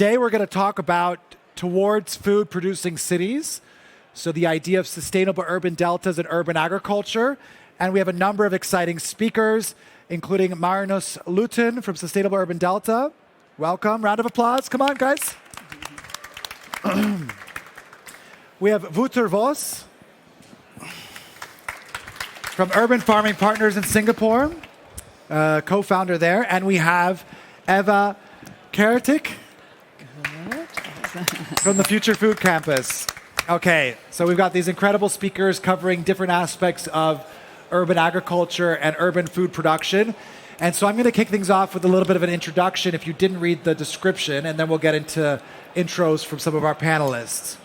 Today we're going to talk about towards food producing cities. So the idea of sustainable urban deltas and urban agriculture. And we have a number of exciting speakers, including Marinus Luiten from Sustainable Urban Delta. Welcome, round of applause. Come on, guys. We have Wouter from Urban Farming Partners in Singapore, co-founder there. And we have Eva Keretic from the Future Food Campus. Okay, so we've got these incredible speakers covering different aspects of urban agriculture and urban food production. And so I'm going to kick things off with a little bit of an introduction if you didn't read the description, and then we'll get into intros from some of our panelists.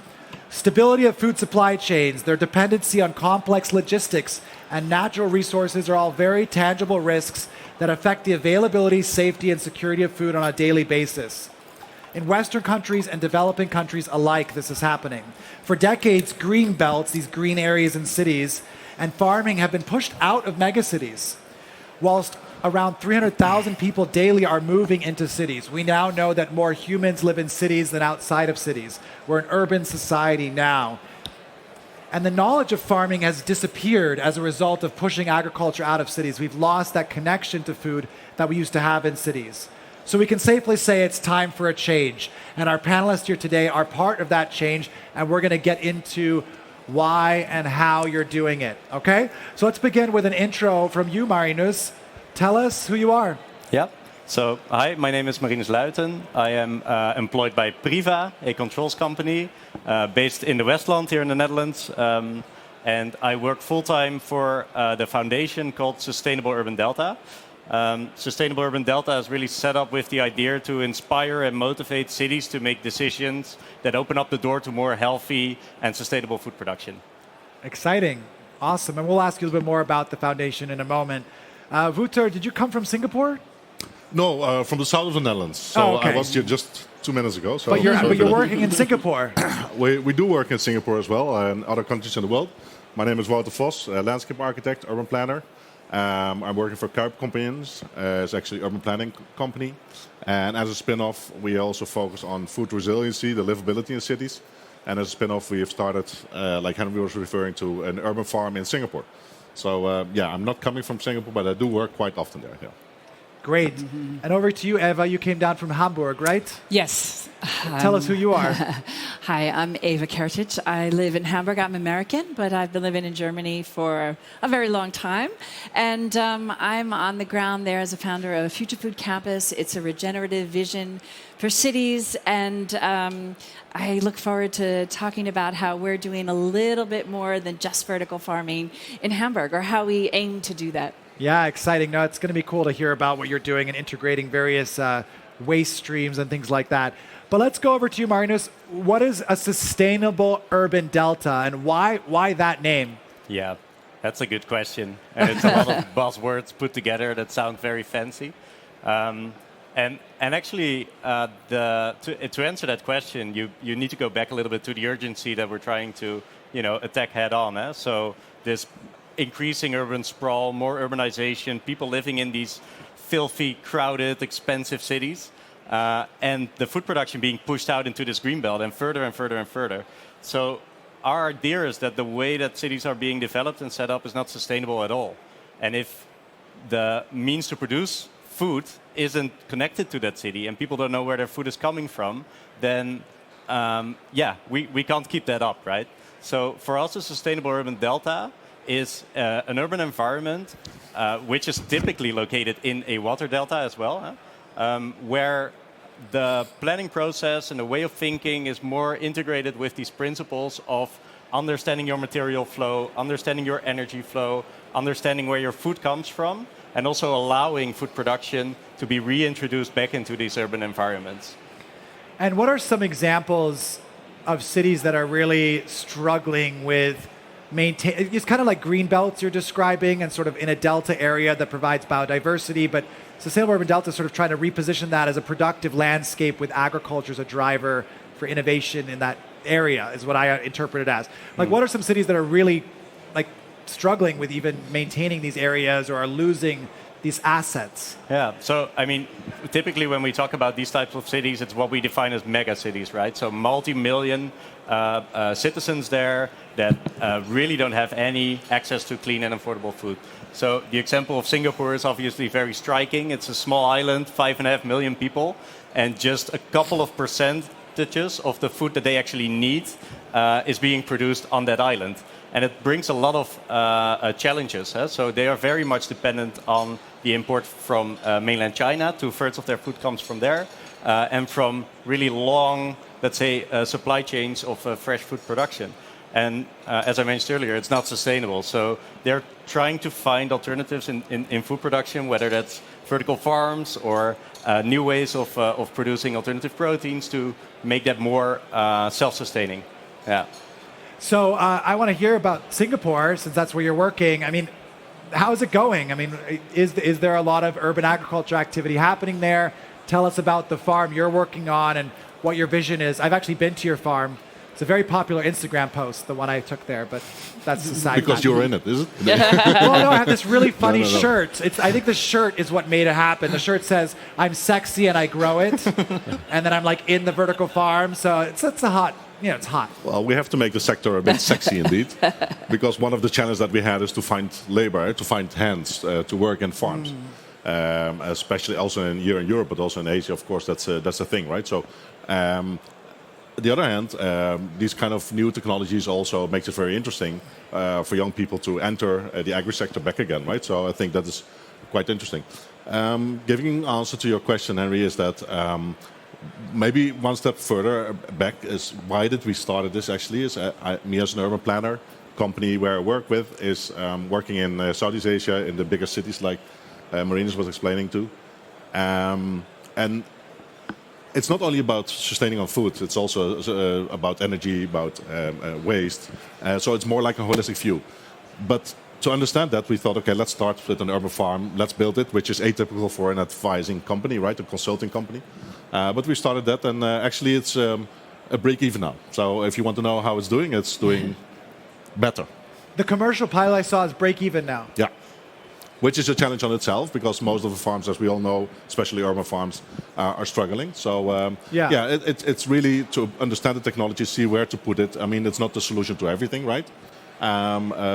Stability of food supply chains, their dependency on complex logistics and natural resources are all very tangible risks that affect the availability, safety, and security of food on a daily basis. In Western countries and developing countries alike, this is happening. For decades, green belts, these green areas in cities, and farming have been pushed out of megacities. Whilst around 300,000 people daily are moving into cities, we now know that more humans live in cities than outside of cities. We're an urban society now. And the knowledge of farming has disappeared as a result of pushing agriculture out of cities. We've lost that connection to food that we used to have in cities. So we can safely say it's time for a change. And our panelists here today are part of that change, and we're going to get into why and how you're doing it, okay? So let's begin with an intro from you, Marinus. Tell us who you are. Yeah. So, hi, my name is Marinus Luiten. I am employed by Priva, a controls company based in the Westland here in the Netherlands. And I work full-time for the foundation called Sustainable Urban Delta. Sustainable Urban Delta is really set up with the idea to inspire and motivate cities to make decisions that open up the door to more healthy and sustainable food production. Exciting. Awesome. And we'll ask you a little bit more about the foundation in a moment. Wouter, did you come from Singapore? No, from the south of the Netherlands. So okay. I was here just 2 minutes ago. So but you're working in Singapore. We do work in Singapore as well, and other countries in the world. My name is Wouter, a landscape architect, urban planner. I'm working for Keretic companies. It's actually an urban planning company. And as a spin-off, we also focus on food resiliency, the livability in cities. And as a spin-off, we have started, like Henry was referring to, an urban farm in Singapore. So yeah, I'm not coming from Singapore, but I do work quite often there. Yeah. Great. And over to you, Eva. You came down from Hamburg, right? Yes. Tell us who you are. Hi, I'm Eva Keretic. I live in Hamburg. I'm American, but I've been living in Germany for a very long time. And I'm on the ground there as a founder of Future Food Campus. It's a regenerative vision for cities. And I look forward to talking about how we're doing a little bit more than just vertical farming in Hamburg, or how we aim to do that. Yeah, exciting. No, it's going to be cool to hear about what you're doing and integrating various waste streams and things like that. But let's go over to you, Marinus. What is a sustainable urban delta, and why that name? Yeah, that's a good question. And it's a lot of buzzwords put together that sound very fancy. And actually, to answer that question, you need to go back a little bit to the urgency that we're trying to attack head on. So this increasing urban sprawl, more urbanization, people living in these filthy, crowded, expensive cities, and the food production being pushed out into this green belt and further and further and further. So our idea is that the way that cities are being developed and set up is not sustainable at all. And if the means to produce food isn't connected to that city and people don't know where their food is coming from, then we can't keep that up, right? So for us, a sustainable urban delta is an urban environment which is typically located in a water delta as well, where the planning process and the way of thinking is more integrated with these principles of understanding your material flow, understanding your energy flow, understanding where your food comes from, and also allowing food production to be reintroduced back into these urban environments. And what are some examples of cities that are really struggling with maintain? It's kind of like green belts you're describing, and sort of in a delta area that provides biodiversity, but Sustainable Urban Delta is sort of trying to reposition that as a productive landscape with agriculture as a driver for innovation in that area, is what I interpret it as. Like, what are some cities that are really like struggling with even maintaining these areas, or are losing these assets? Yeah, so I mean, typically when we talk about these types of cities, it's what we define as megacities, right? So multi-million citizens there that really don't have any access to clean and affordable food. So the example of Singapore is obviously very striking. It's a small island, 5.5 million people, and just a couple of percentages of the food that they actually need is being produced on that island. And it brings a lot of challenges. So they are very much dependent on the import from mainland China. 2/3 of their food comes from there. And from really long, let's say, supply chains of fresh food production. And as I mentioned earlier, it's not sustainable. So they're trying to find alternatives in food production, whether that's vertical farms or new ways of producing alternative proteins to make that more self-sustaining. Yeah. So I want to hear about Singapore, since that's where you're working. I mean, how is it going? I mean, is there a lot of urban agriculture activity happening there? Tell us about the farm you're working on and what your vision is. I've actually been to your farm. It's a very popular Instagram post, the one I took there, but that's the side. Because you're in it, is it? Well, no, I have this really funny No. shirt. I think the shirt is what made it happen. The shirt says, "I'm sexy and I grow it," and then I'm like in the vertical farm. So it's a hot. It's hot. Well, we have to make the sector a bit sexy indeed, because one of the challenges that we had is to find labor, to find hands to work in farms, especially also here in Europe, but also in Asia. Of course, that's a thing, right? So, on the other hand, these kind of new technologies also makes it very interesting for young people to enter the agri sector back again, right? So I think that is quite interesting. Giving answer to your question, Henry, is that. Maybe one step further back is why did we start this actually is me as an urban planner, company where I work with is working in Southeast Asia in the bigger cities like Marinus was explaining to. And it's not only about sustaining on food, it's also about energy, about waste. So it's more like a holistic view. But to understand that, we thought, okay, let's start with an urban farm, let's build it, which is atypical for an advising company, right, a consulting company. But we started that, and actually it's a break-even now. So if you want to know how it's doing better. The commercial pilot I saw is break-even now. Yeah, which is a challenge on itself, because most of the farms, as we all know, especially urban farms, are struggling. So it's really to understand the technology, see where to put it. I mean, it's not the solution to everything, right?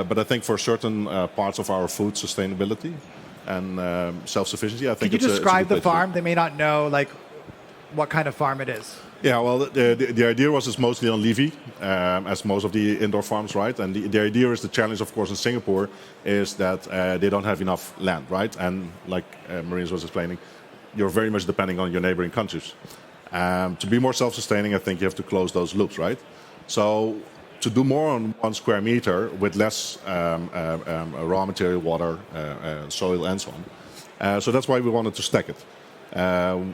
But I think for certain parts of our food sustainability and self-sufficiency, I think Could you it's describe a the farm? They may not know what kind of farm it is. Yeah, well, the idea was it's mostly on levee, as most of the indoor farms, right? And the idea is the challenge, of course, in Singapore is that they don't have enough land, right? And like Marinus was explaining, you're very much depending on your neighboring countries. To be more self-sustaining, I think you have to close those loops, right? So to do more on 1 square meter with less raw material, water, soil, and so on. So that's why we wanted to stack it.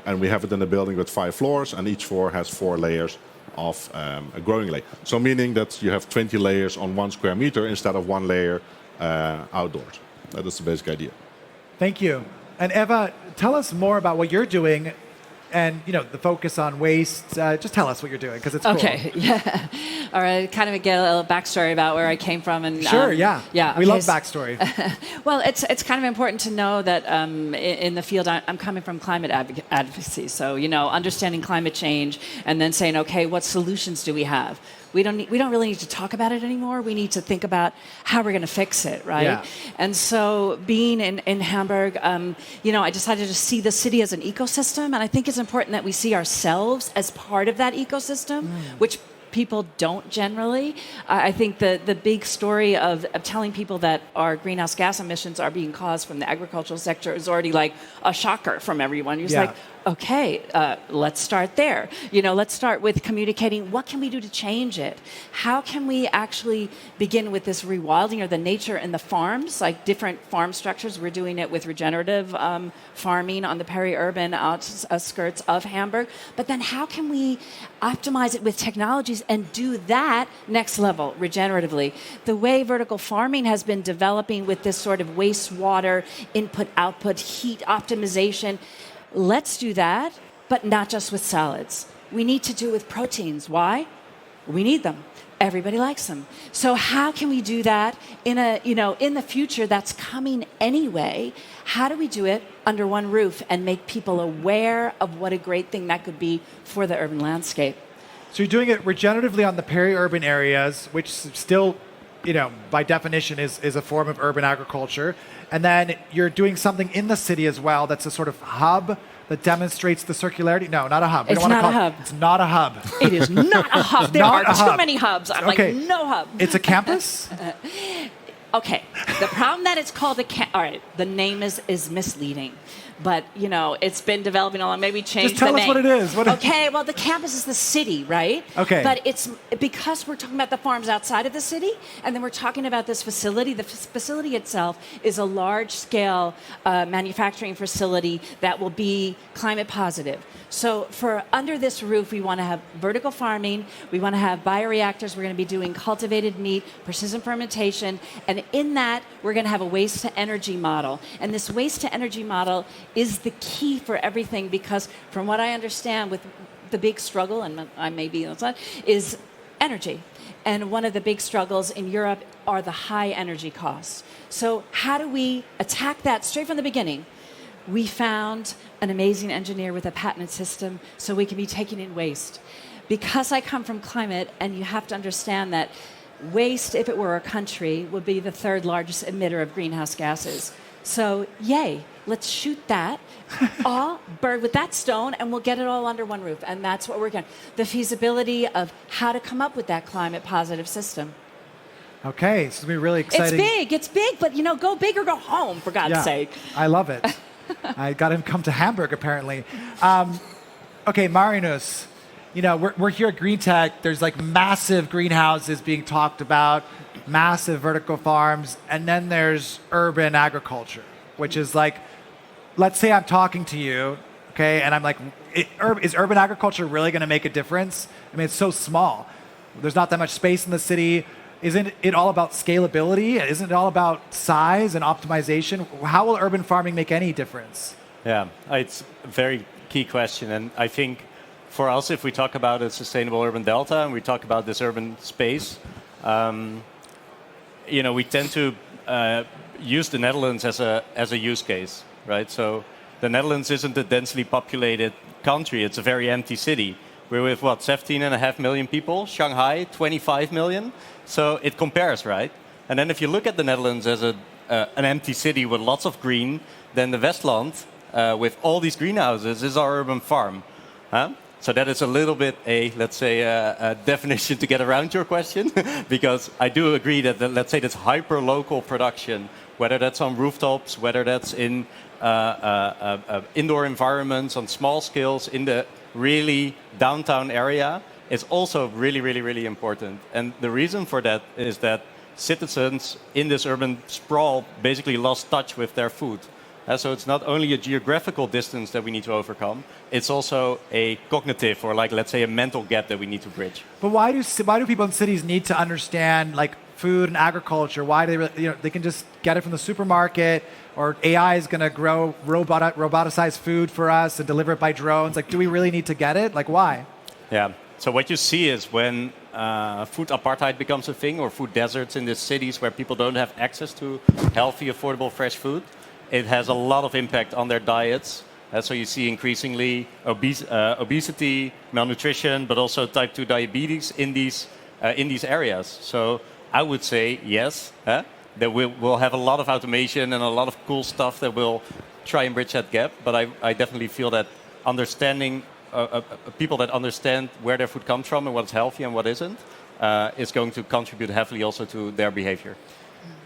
And we have it in a building with 5 floors, and each floor has 4 layers of a growing layer. So meaning that you have 20 layers on 1 square meter instead of 1 layer outdoors. That is the basic idea. Thank you. And Eva, tell us more about what you're doing and the focus on waste. Just tell us what you're doing, because it's cool. Okay, yeah. All right, kind of get a little backstory about where I came from. And sure, yeah. Yeah. We love backstory. Well, it's kind of important to know that in the field, I'm coming from climate advocacy. So, understanding climate change and then saying, okay, what solutions do we have? We don't really need to talk about it anymore. We need to think about how we're going to fix it, right? Yeah. And so being in Hamburg, I decided to see the city as an ecosystem. And I think it's important that we see ourselves as part of that ecosystem, which people don't generally. I think the big story of telling people that our greenhouse gas emissions are being caused from the agricultural sector is already like a shocker from everyone. You're just like, okay, let's start there. Let's start with communicating what can we do to change it? How can we actually begin with this rewilding or the nature in the farms, like different farm structures? We're doing it with regenerative farming on the peri-urban outskirts of Hamburg. But then how can we optimize it with technologies and do that next level, regeneratively? The way vertical farming has been developing with this sort of wastewater input-output heat optimization, let's do that, but not just with salads. We need to do with proteins. Why? We need them. Everybody likes them. So how can we do that in in the future that's coming anyway? How do we do it under one roof and make people aware of what a great thing that could be for the urban landscape? So you're doing it regeneratively on the peri-urban areas, which still, by definition is a form of urban agriculture. And then you're doing something in the city as well that's a sort of hub that demonstrates the circularity. No, not a hub. It's not a hub. It's not a hub. It is not a hub. There are too many hubs. I'm like, no hub. It's a campus? Okay. The problem that it's called all right, the name is misleading. But, it's been developing along. Maybe change Just tell the us name. what it is. Okay, well, the campus is the city, right? Okay. But it's because we're talking about the farms outside of the city, and then we're talking about this facility. The facility itself is a large-scale manufacturing facility that will be climate positive. So for under this roof, we want to have vertical farming. We want to have bioreactors. We're going to be doing cultivated meat, precision fermentation. And in that, we're going to have a waste-to-energy model. And this waste-to-energy model is the key for everything because from what I understand with the big struggle, and I may be on side, is energy. And one of the big struggles in Europe are the high energy costs. So how do we attack that straight from the beginning? We found an amazing engineer with a patented system so we can be taking in waste. Because I come from climate, and you have to understand that waste, if it were a country, would be the third largest emitter of greenhouse gases. So, yay, let's shoot that all bird with that stone, and we'll get it all under one roof. And that's what we're going. The feasibility of how to come up with that climate positive system. Okay, so it's going to be really exciting. It's big, but go big or go home, for God's sake. I love it. I got him to come to Hamburg, apparently. Okay, Marinus, we're here at Green Tech. There's like massive greenhouses being talked about, massive vertical farms, and then there's urban agriculture, which is like, let's say I'm talking to you, okay, and I'm like, is urban agriculture really going to make a difference? I mean, it's so small. There's not that much space in the city. Isn't it all about scalability? Isn't it all about size and optimization? How will urban farming make any difference? Yeah, it's a very key question. And I think for us, if we talk about a sustainable urban delta and we talk about this urban space, we tend to use the Netherlands as a use case, right? So the Netherlands isn't a densely populated country. It's a very empty city. We're with, 17.5 million people. Shanghai, 25 million. So it compares, right? And then if you look at the Netherlands as an empty city with lots of green, then the Westland, with all these greenhouses, is our urban farm. So that is a little bit a definition to get around your question, because I do agree that, let's say, this hyper-local production, whether that's on rooftops, whether that's in indoor environments, on small scales, in the really downtown area, is also really, really, really important. And the reason for that is that citizens in this urban sprawl basically lost touch with their food. So it's not only a geographical distance that we need to overcome, it's also a cognitive or let's say a mental gap that we need to bridge. But why do people in cities need to understand food and agriculture? Why they can just get it from the supermarket, or AI is going to grow roboticized food for us and deliver it by drones? Do we really need to get it? Why? Yeah. So what you see is when food apartheid becomes a thing, or food deserts in the cities where people don't have access to healthy, affordable, fresh food, it has a lot of impact on their diets. So you see increasingly obesity, malnutrition, but also type 2 diabetes in these areas. So I would say yes, that we'll have a lot of automation and a lot of cool stuff that will try and bridge that gap. But I definitely feel that understanding people that understand where their food comes from and what's healthy and what isn't is going to contribute heavily also to their behavior.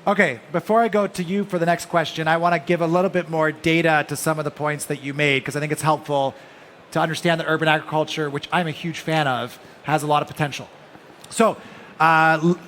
Okay, before I go to you for the next question, I want to give a little bit more data to some of the points that you made, because I think it's helpful to understand that urban agriculture, which I'm a huge fan of, has a lot of potential. So,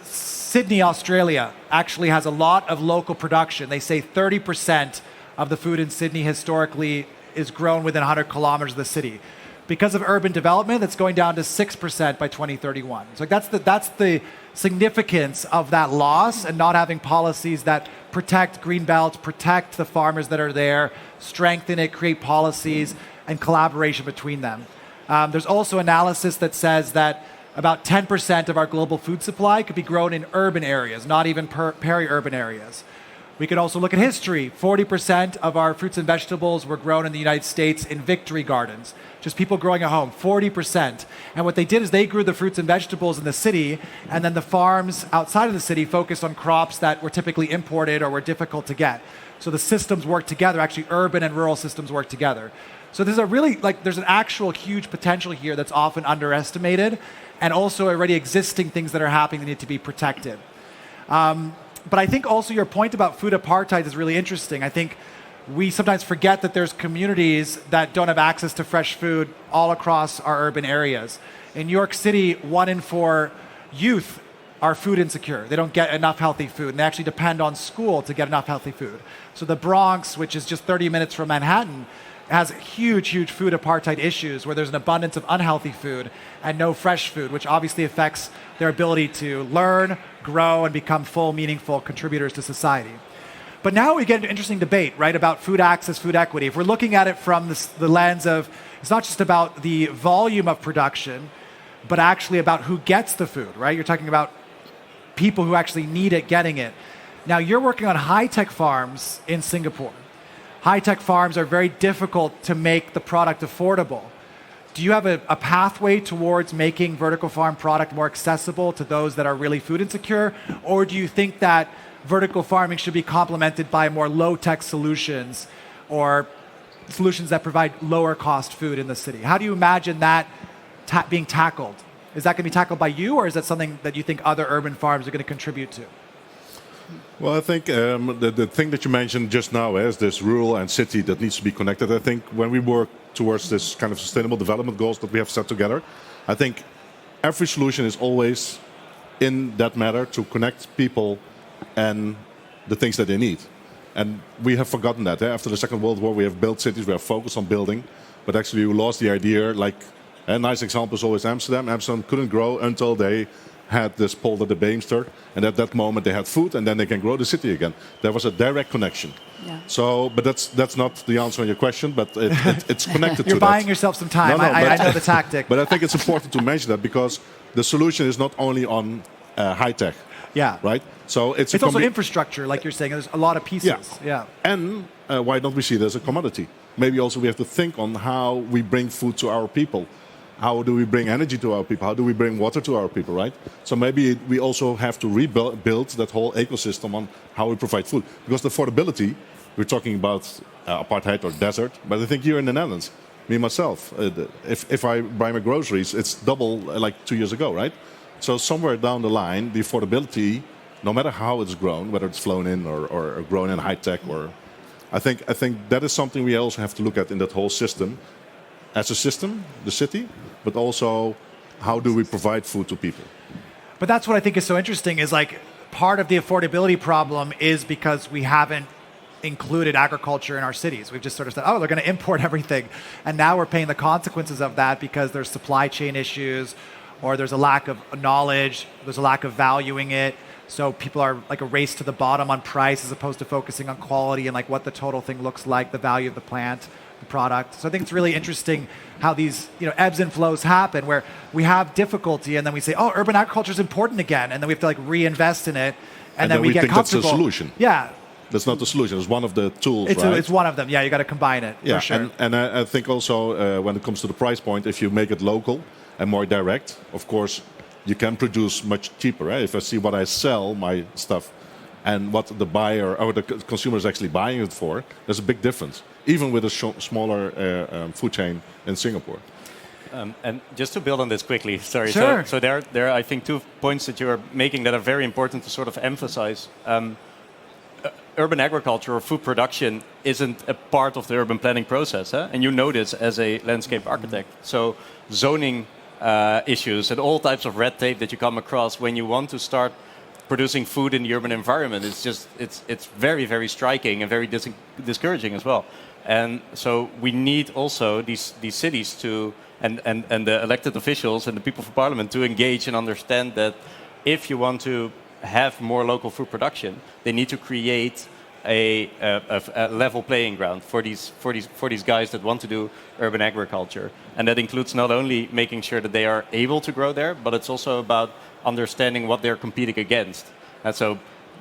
Sydney, Australia, actually has a lot of local production. They say 30% of the food in Sydney historically is grown within 100 kilometers of the city. Because of urban development, that's going down to 6% by 2031. So that's the significance of that loss, and not having policies that protect green belts, protect the farmers that are there, strengthen it, create policies, and collaboration between them. There's also analysis that says that about 10% of our global food supply could be grown in urban areas, not even peri-urban areas. We could also look at history. 40% of our fruits and vegetables were grown in the United States in victory gardens, just people growing at home, 40%. And what they did is they grew the fruits and vegetables in the city, and then the farms outside of the city focused on crops that were typically imported or were difficult to get. So the systems work together, actually urban and rural systems work together. So there's a really, there's an actual huge potential here that's often underestimated, and also already existing things that are happening that need to be protected. But I think also your point about food apartheid is really interesting. I think we sometimes forget that there's communities that don't have access to fresh food all across our urban areas. In New York City, 1 in 4 youth are food insecure. They don't get enough healthy food, and they actually depend on school to get enough healthy food. So the Bronx, which is just 30 minutes from Manhattan, has huge, huge food apartheid issues where there's an abundance of unhealthy food and no fresh food, which obviously affects their ability to learn, grow, and become full, meaningful contributors to society. But now we get an interesting debate, right, about food access, food equity. If we're looking at it from the lens of, it's not just about the volume of production, but actually about who gets the food, right? You're talking about people who actually need it getting it. Now, you're working on high-tech farms in Singapore. High-tech farms are very difficult to make the product affordable. Do you have a pathway towards making vertical farm product more accessible to those that are really food insecure? Or do you think that vertical farming should be complemented by more low-tech solutions or solutions that provide lower cost food in the city? How do you imagine that being tackled? Is that going to be tackled by you, or is that something that you think other urban farms are going to contribute to? Well, I think the thing that you mentioned just now is this rural and city that needs to be connected. I think when we work towards this kind of sustainable development goals that we have set together, I think every solution is always in that matter to connect people and the things that they need. And we have forgotten that. After the Second World War, we have built cities, we have focused on building, but actually we lost the idea. Like a nice example is always Amsterdam. Amsterdam couldn't grow until they had this polder de Beemster, and at that moment they had food, and then they can grow the city again. There was a direct connection. Yeah. So, but that's not the answer on your question, but it's connected to that. You're buying yourself some time. No, I know the tactic. But I think it's important to mention that because the solution is not only on high tech. Yeah. Right? So it's also infrastructure, like you're saying. There's a lot of pieces. Yeah. And why don't we see it as a commodity? Maybe also we have to think on how we bring food to our people. How do we bring energy to our people? How do we bring water to our people, right? So maybe we also have to rebuild that whole ecosystem on how we provide food. Because the affordability, we're talking about apartheid or desert, but I think here in the Netherlands, me myself, if I buy my groceries, it's double like 2 years ago, right? So somewhere down the line, the affordability, no matter how it's grown, whether it's flown in or grown in high tech, or I think that is something we also have to look at in that whole system. As a system, the city, but also how do we provide food to people? But that's what I think is so interesting is like part of the affordability problem is because we haven't included agriculture in our cities. We've just sort of said, oh, they're going to import everything. And now we're paying the consequences of that because there's supply chain issues or there's a lack of knowledge, there's a lack of valuing it. So people are like a race to the bottom on price as opposed to focusing on quality and like what the total thing looks like, the value of the plant, the product. So I think it's really interesting how these ebbs and flows happen where we have difficulty and then we say, oh, urban agriculture is important again. And then we have to like reinvest in it. And then we get think comfortable. That's the solution. Yeah. That's not the solution. It's one of the tools, it's right? It's one of them. Yeah, you got to combine it. Yeah, for sure. And I think also when it comes to the price point, if you make it local and more direct, of course, you can produce much cheaper. Right? If I see what I sell, my stuff, and what the buyer or the consumer is actually buying it for, there's a big difference, even with a smaller food chain in Singapore. And just to build on this quickly, sorry. Sure. So there are, I think, 2 points that you are making that are very important to sort of emphasize. Urban agriculture or food production isn't a part of the urban planning process. And you know this as a landscape architect. So zoning issues and all types of red tape that you come across when you want to start producing food in the urban environment, it's very, very striking and very discouraging as well. And so we need also these cities to and the elected officials and the people for parliament to engage and understand that if you want to have more local food production, they need to create a level playing ground for these guys that want to do urban agriculture, and that includes not only making sure that they are able to grow there, but it's also about understanding what they're competing against. And so,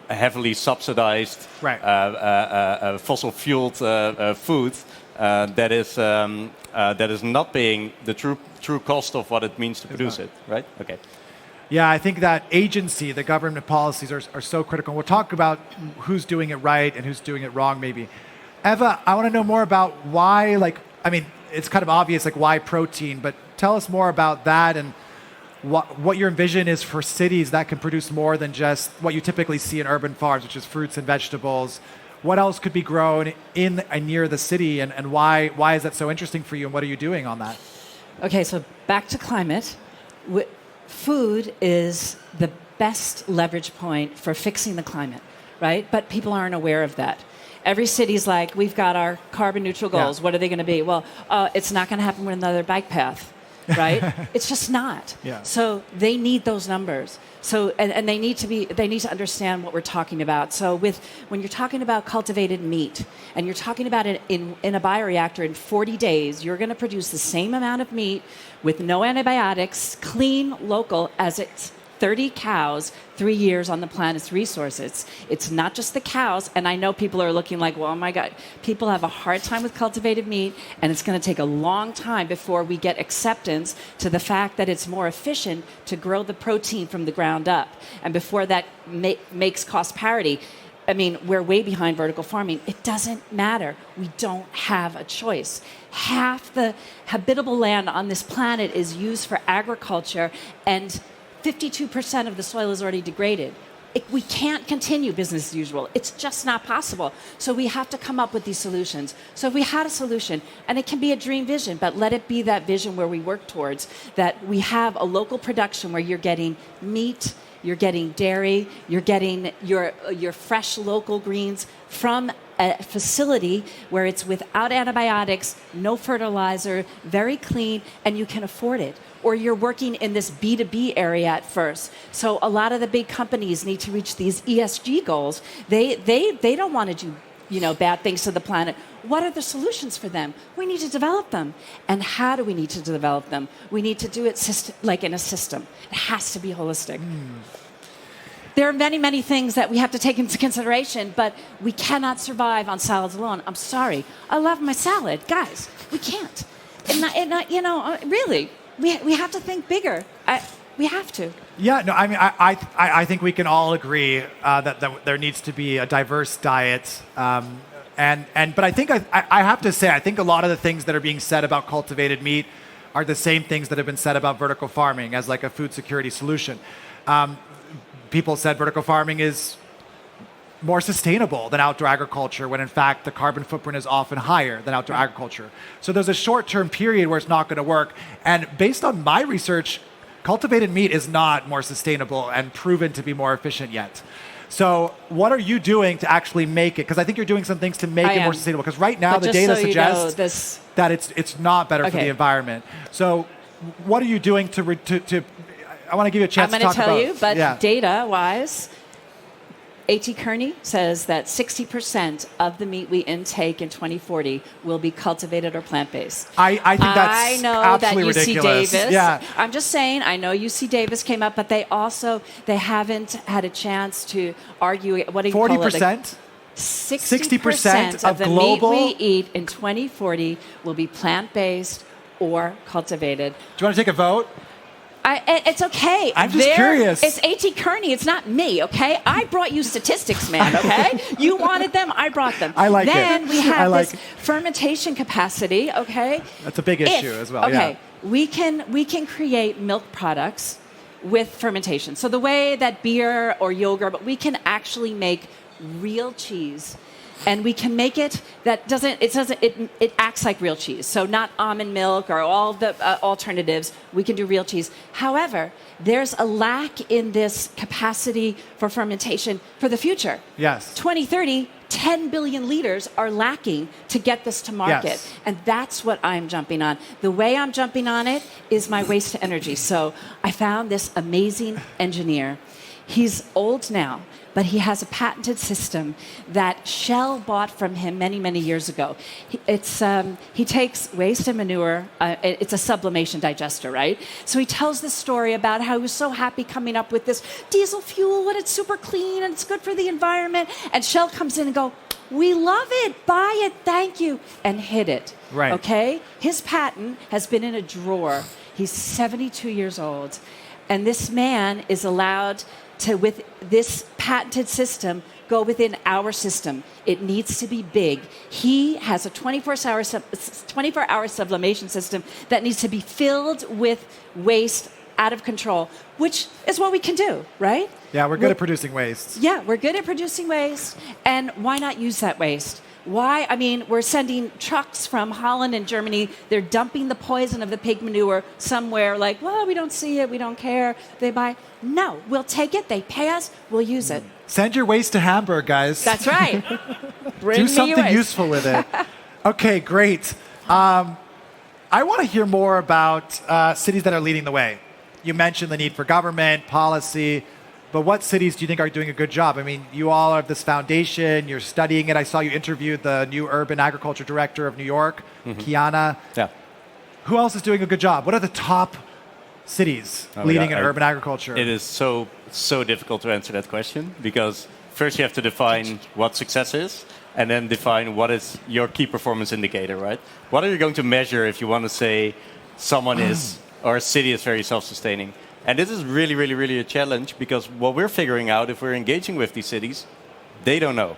a heavily subsidized Right. fossil fueled food that is not paying the true cost of what it means to produce it. Right? Okay. Yeah, I think that agency, the government policies are so critical. We'll talk about who's doing it right and who's doing it wrong, maybe. Eva, I want to know more about why, it's kind of obvious, why protein, but tell us more about that and what your vision is for cities that can produce more than just what you typically see in urban farms, which is fruits and vegetables. What else could be grown in and near the city, and why is that so interesting for you, and what are you doing on that? Okay, so back to climate. Food is the best leverage point for fixing the climate, right? But people aren't aware of that. Every city's like, we've got our carbon neutral goals. Yeah. What are they going to be? Well, it's not going to happen with another bike path, right? It's just not. Yeah. So they need those numbers. So and they need to understand what we're talking about. So when you're talking about cultivated meat and you're talking about it in a bioreactor in 40 days, you're going to produce the same amount of meat with no antibiotics, clean, local, as it's 30 cows, 3 years on the planet's resources. It's not just the cows, and I know people are looking like, well, oh my God, people have a hard time with cultivated meat, and it's going to take a long time before we get acceptance to the fact that it's more efficient to grow the protein from the ground up, and before that makes cost parity. I mean, we're way behind vertical farming. It doesn't matter. We don't have a choice. Half the habitable land on this planet is used for agriculture, and 52% of the soil is already degraded. We can't continue business as usual. It's just not possible. So we have to come up with these solutions. So if we had a solution, and it can be a dream vision, but let it be that vision where we work towards, that we have a local production where you're getting meat, you're getting dairy, you're getting your fresh local greens from a facility where it's without antibiotics, no fertilizer, very clean, and you can afford it. Or you're working in this B2B area at first. So a lot of the big companies need to reach these ESG goals. They don't want to do bad things to the planet. What are the solutions for them? We need to develop them. And how do we need to develop them? We need to do it in a system. It has to be holistic. There are many, many things that we have to take into consideration, but we cannot survive on salads alone. I'm sorry. I love my salad. Guys, we can't. Really. We have to think bigger. We have to. Yeah, no, I mean, I think we can all agree that there needs to be a diverse diet. But I think I have to say, I think a lot of the things that are being said about cultivated meat are the same things that have been said about vertical farming as like a food security solution. People said vertical farming is more sustainable than outdoor agriculture, when in fact the carbon footprint is often higher than outdoor agriculture. So there's a short-term period where it's not going to work. And based on my research, cultivated meat is not more sustainable and proven to be more efficient yet. So what are you doing to actually make it? Because I think you're doing some things to make it more sustainable. Because right now the data suggests that it's not better for the environment. So what are you doing to I want to give you a chance to talk about... I'm going to tell you, but data-wise... A.T. Kearney says that 60% of the meat we intake in 2040 will be cultivated or plant-based. I think that's absolutely ridiculous. I know that UC Davis. Yeah. I'm just saying, I know UC Davis came up, but they haven't had a chance to argue. What do you 40%? call it? 60% of the global meat we eat in 2040 will be plant-based or cultivated. Do you want to take a vote? It's okay. I'm just curious. It's A.T. Kearney. It's not me, okay? I brought you statistics, man, okay? You wanted them. I brought them. I like then it. Then we have this fermentation capacity, okay? That's a big issue as well, okay, we can create milk products with fermentation. So the way that beer or yogurt, but we can actually make real cheese. And we can make it that it acts like real cheese. So not almond milk or all the alternatives. We can do real cheese. However, there's a lack in this capacity for fermentation for the future. Yes. 2030, 10 billion liters are lacking to get this to market. Yes. And that's what I'm jumping on. The way I'm jumping on it is my waste to energy. So I found this amazing engineer. He's old now, but he has a patented system that Shell bought from him many, many years ago. He takes waste and manure. It's a sublimation digester, right? So he tells this story about how he was so happy coming up with this diesel fuel and it's super clean and it's good for the environment. And Shell comes in and go, we love it, buy it, thank you, and hid it. Right. Okay? His patent has been in a drawer. He's 72 years old. And this man is allowed to, with this patented system, go within our system. It needs to be big. He has a 24-hour sublimation system that needs to be filled with waste out of control, which is what we can do, right? Yeah, we're good at producing waste. Yeah, we're good at producing waste, and why not use that waste? Why? I mean, we're sending trucks from Holland and Germany. They're dumping the poison of the pig manure somewhere like, well, we don't see it, we don't care. They buy. No, we'll take it. They pay us, we'll use it. Send your waste to Hamburg, guys. That's right. Do something useful with it. Okay, great. I want to hear more about cities that are leading the way. You mentioned the need for government, policy, but what cities do you think are doing a good job? I mean, you all have this foundation, you're studying it. I saw you interviewed the new urban agriculture director of New York, Kiana. Yeah. Who else is doing a good job? What are the top cities leading in urban agriculture? It is so difficult to answer that question because first you have to define what success is and then define what is your key performance indicator, right? What are you going to measure if you want to say someone is or a city is very self-sustaining? And this is really, really, really a challenge because what we're figuring out if we're engaging with these cities, they don't know.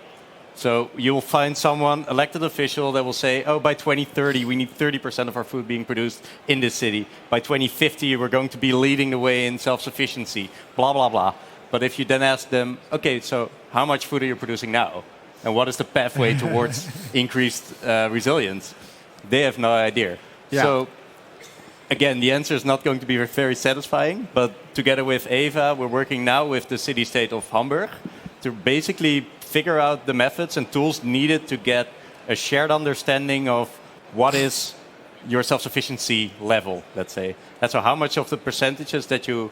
So you'll find someone, elected official, that will say, oh, by 2030, we need 30% of our food being produced in this city. By 2050, we're going to be leading the way in self-sufficiency, blah, blah, blah. But if you then ask them, okay, so how much food are you producing now? And what is the pathway towards increased resilience? They have no idea. Yeah. So again, the answer is not going to be very satisfying, but together with Eva, we're working now with the city-state of Hamburg to basically figure out the methods and tools needed to get a shared understanding of what is your self-sufficiency level, let's say. And so how much of the percentages that you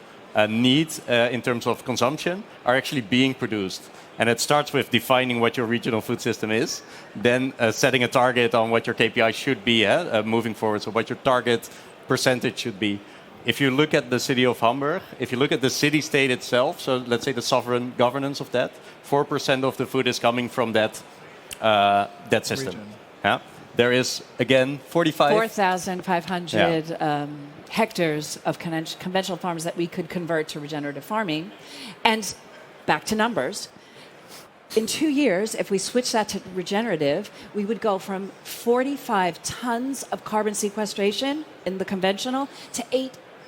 need in terms of consumption are actually being produced. And it starts with defining what your regional food system is, then setting a target on what your KPI should be moving forward, so what your target percentage should be. If you look at the city of Hamburg, if you look at the city-state itself, so let's say the sovereign governance of that, 4% of the food is coming from that system. Yeah? There is, again, 4,500 hectares of conventional farms that we could convert to regenerative farming. And back to numbers. In 2 years, if we switch that to regenerative, we would go from 45 tons of carbon sequestration in the conventional to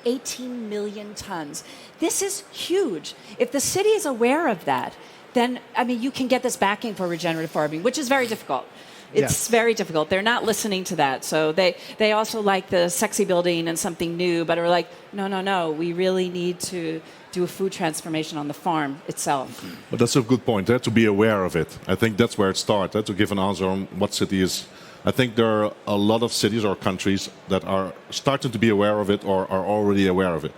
18 million tons. This is huge. If the city is aware of that, then, I mean, you can get this backing for regenerative farming, which is very difficult. It's very difficult. They're not listening to that. So they also like the sexy building and something new, but are like, no, we really need to do a food transformation on the farm itself. But that's a good point, to be aware of it. I think that's where it starts, to give an answer on what city is. I think there are a lot of cities or countries that are starting to be aware of it or are already aware of it.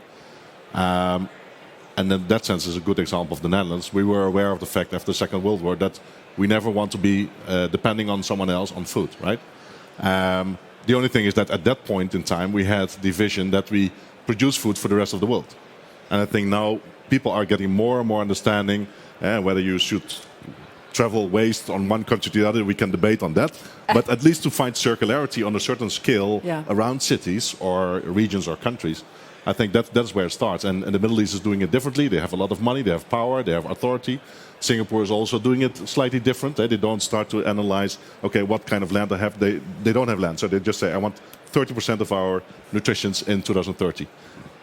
And in that sense is a good example of the Netherlands. We were aware of the fact after the Second World War that we never want to be depending on someone else on food, right? The only thing is that at that point in time we had the vision that we produce food for the rest of the world. And I think now people are getting more and more understanding whether you should travel waste on one country to the other, we can debate on that. But at least to find circularity on a certain scale around cities or regions or countries, I think that's where it starts. And the Middle East is doing it differently. They have a lot of money, they have power, they have authority. Singapore is also doing it slightly different. They don't start to analyze, okay, what kind of land I have. They don't have land, so they just say, I want 30% of our nutrition in 2030.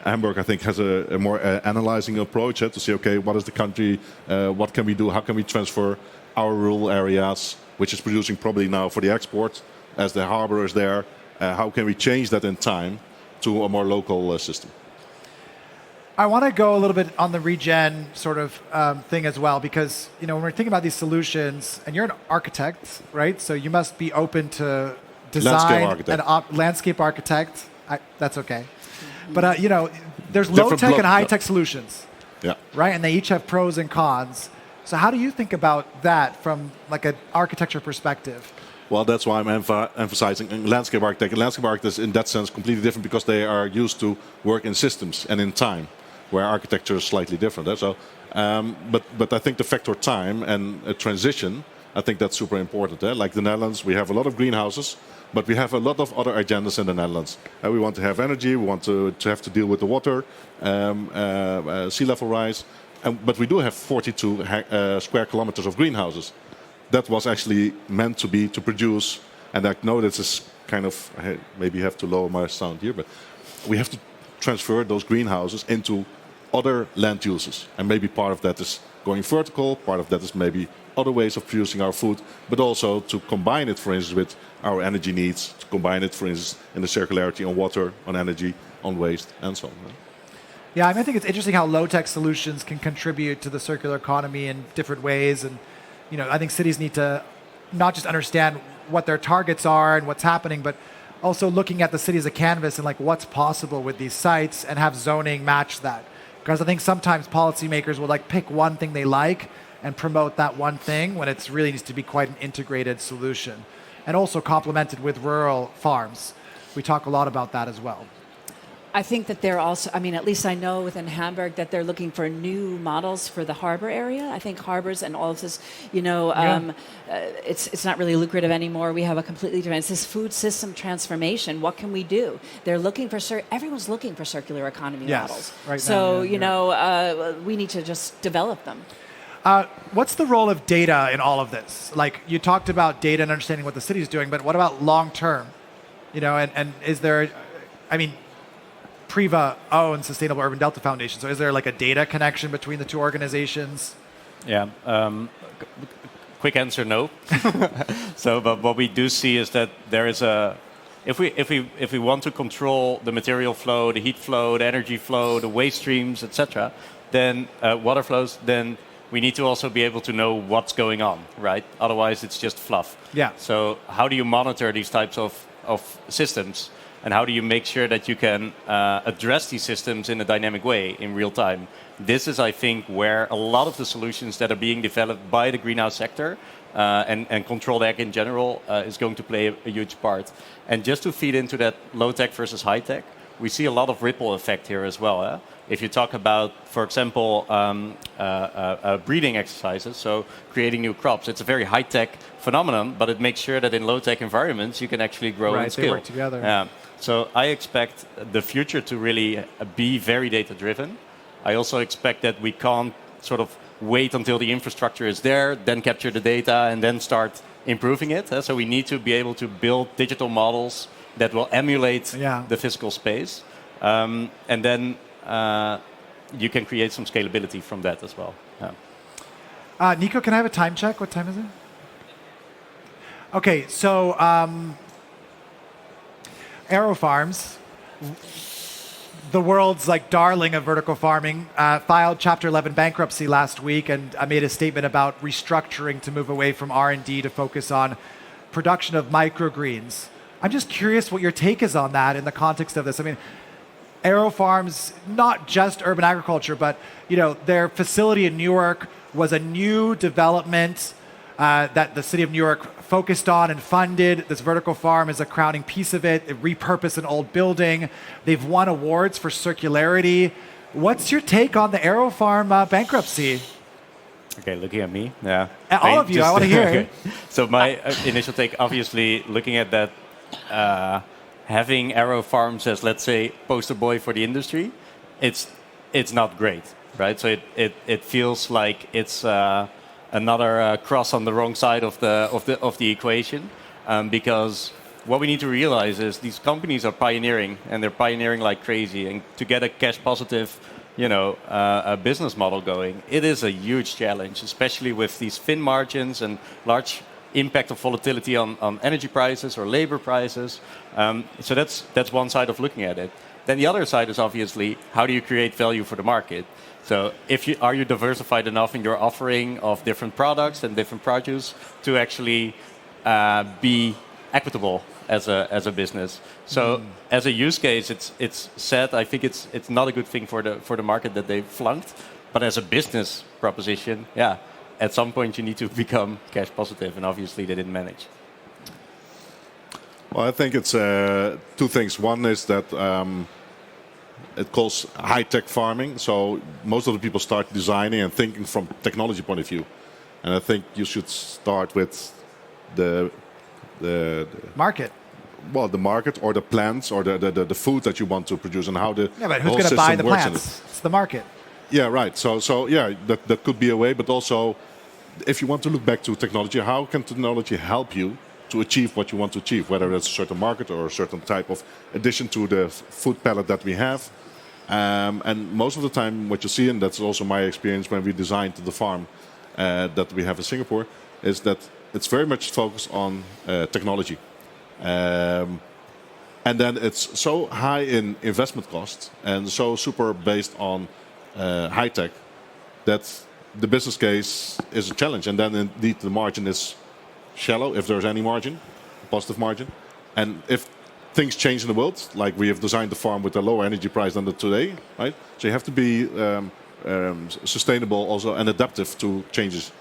Hamburg, I think, has a more analyzing approach to see, okay, what is the country, what can we do, how can we transfer our rural areas, which is producing probably now for the export, as the harbor is there, how can we change that in time to a more local system? I want to go a little bit on the regen sort of thing as well, because when we're thinking about these solutions, and you're an architect, right? So you must be open to design landscape architect. That's okay. But there's low-tech and high-tech solutions. Yeah. right? And they each have pros and cons. So how do you think about that from like an architecture perspective? Well, that's why I'm emphasizing landscape architect. And landscape architects, in that sense, completely different because they are used to work in systems and in time, where architecture is slightly different. So, but I think the factor time and a transition, I think that's super important. Like the Netherlands, we have a lot of greenhouses, but we have a lot of other agendas in the Netherlands. We want to have energy, we want to have to deal with the water, sea level rise, but we do have 42 square kilometers of greenhouses. That was actually meant to be to produce, and I know this is kind of, maybe have to lower my sound here, but we have to transfer those greenhouses into other land uses. And maybe part of that is going vertical, part of that is maybe other ways of producing our food, but also to combine it, for instance, with our energy needs, to combine it, for instance, in the circularity on water, on energy, on waste, and so on. Yeah, I mean, I think it's interesting how low-tech solutions can contribute to the circular economy in different ways. And I think cities need to not just understand what their targets are and what's happening, but also looking at the city as a canvas and like what's possible with these sites and have zoning match that. Because I think sometimes policymakers will like pick one thing they like and promote that one thing when it really needs to be quite an integrated solution. And also complemented with rural farms. We talk a lot about that as well. I think that they're also, I mean, at least I know within Hamburg that they're looking for new models for the harbor area. I think harbors and all of this, it's not really lucrative anymore. We have a completely different, it's this food system transformation. What can we do? They're looking for, everyone's looking for circular economy models. Right so, now, we need to just develop them. What's the role of data in all of this? Like you talked about data and understanding what the city is doing, but what about long term? And is there, I mean, Priva owns Sustainable Urban Delta Foundation. So is there like a data connection between the two organizations? Yeah. Quick answer, no. But what we do see is that there is if we want to control the material flow, the heat flow, the energy flow, the waste streams, etc., then water flows, then we need to also be able to know what's going on, right? Otherwise, it's just fluff. Yeah. So how do you monitor these types of systems? And how do you make sure that you can address these systems in a dynamic way in real time? This is, I think, where a lot of the solutions that are being developed by the greenhouse sector and control tech in general is going to play a huge part. And just to feed into that low tech versus high tech, we see a lot of ripple effect here as well. If you talk about, for example, breeding exercises, so creating new crops, it's a very high tech phenomenon, but it makes sure that in low tech environments you can actually grow and scale. They work together. Yeah. So I expect the future to really be very data-driven. I also expect that we can't sort of wait until the infrastructure is there, then capture the data, and then start improving it. So we need to be able to build digital models that will emulate the physical space. And then you can create some scalability from that as well. Yeah. Nico, can I have a time check? What time is it? Okay, so Aero Farms, the world's like darling of vertical farming, filed Chapter 11 bankruptcy last week, and I made a statement about restructuring to move away from R&D to focus on production of microgreens. I'm just curious what your take is on that in the context of this. I mean, Aero Farms, not just urban agriculture, but their facility in Newark was a new development that the city of Newark focused on and funded. This vertical farm is a crowning piece of it. It repurposed an old building. They've won awards for circularity. What's your take on the Aero Farm bankruptcy? Okay, looking at me. Yeah. All of you, I want to hear it. So my initial take, obviously, looking at that, having Aero Farms as, let's say, poster boy for the industry, it's not great, right? So it feels like it's another cross on the wrong side of the equation, because what we need to realize is these companies are pioneering, and they're pioneering like crazy. And to get a cash positive, a business model going, it is a huge challenge, especially with these thin margins and large impact of volatility on energy prices or labor prices. So that's one side of looking at it. Then the other side is obviously how do you create value for the market? So are you diversified enough in your offering of different products and different produce to actually be equitable as a business. So as a use case, it's sad. I think it's not a good thing for the market that they flunked. But as a business proposition, yeah, at some point you need to become cash positive, and obviously they didn't manage. Well, I think it's two things. One is that it calls high-tech farming. So most of the people start designing and thinking from technology point of view. And I think you should start with the Market. well, the market or the plants or the food that you want to produce and how the Yeah, but who's whole going to buy system the works in plants? It's the market. Yeah, right. So yeah, that could be a way. But also, if you want to look back to technology, how can technology help you to achieve what you want to achieve, whether it's a certain market or a certain type of addition to the food palette that we have? And most of the time, what you see, and that's also my experience when we designed the farm that we have in Singapore, is that it's very much focused on technology. And then it's so high in investment cost and so super based on high tech that the business case is a challenge. And then indeed the margin is shallow, if there's any margin, positive margin. And if things change in the world, like we have designed the farm with a lower energy price than today, right? So you have to be sustainable also and adaptive to changes.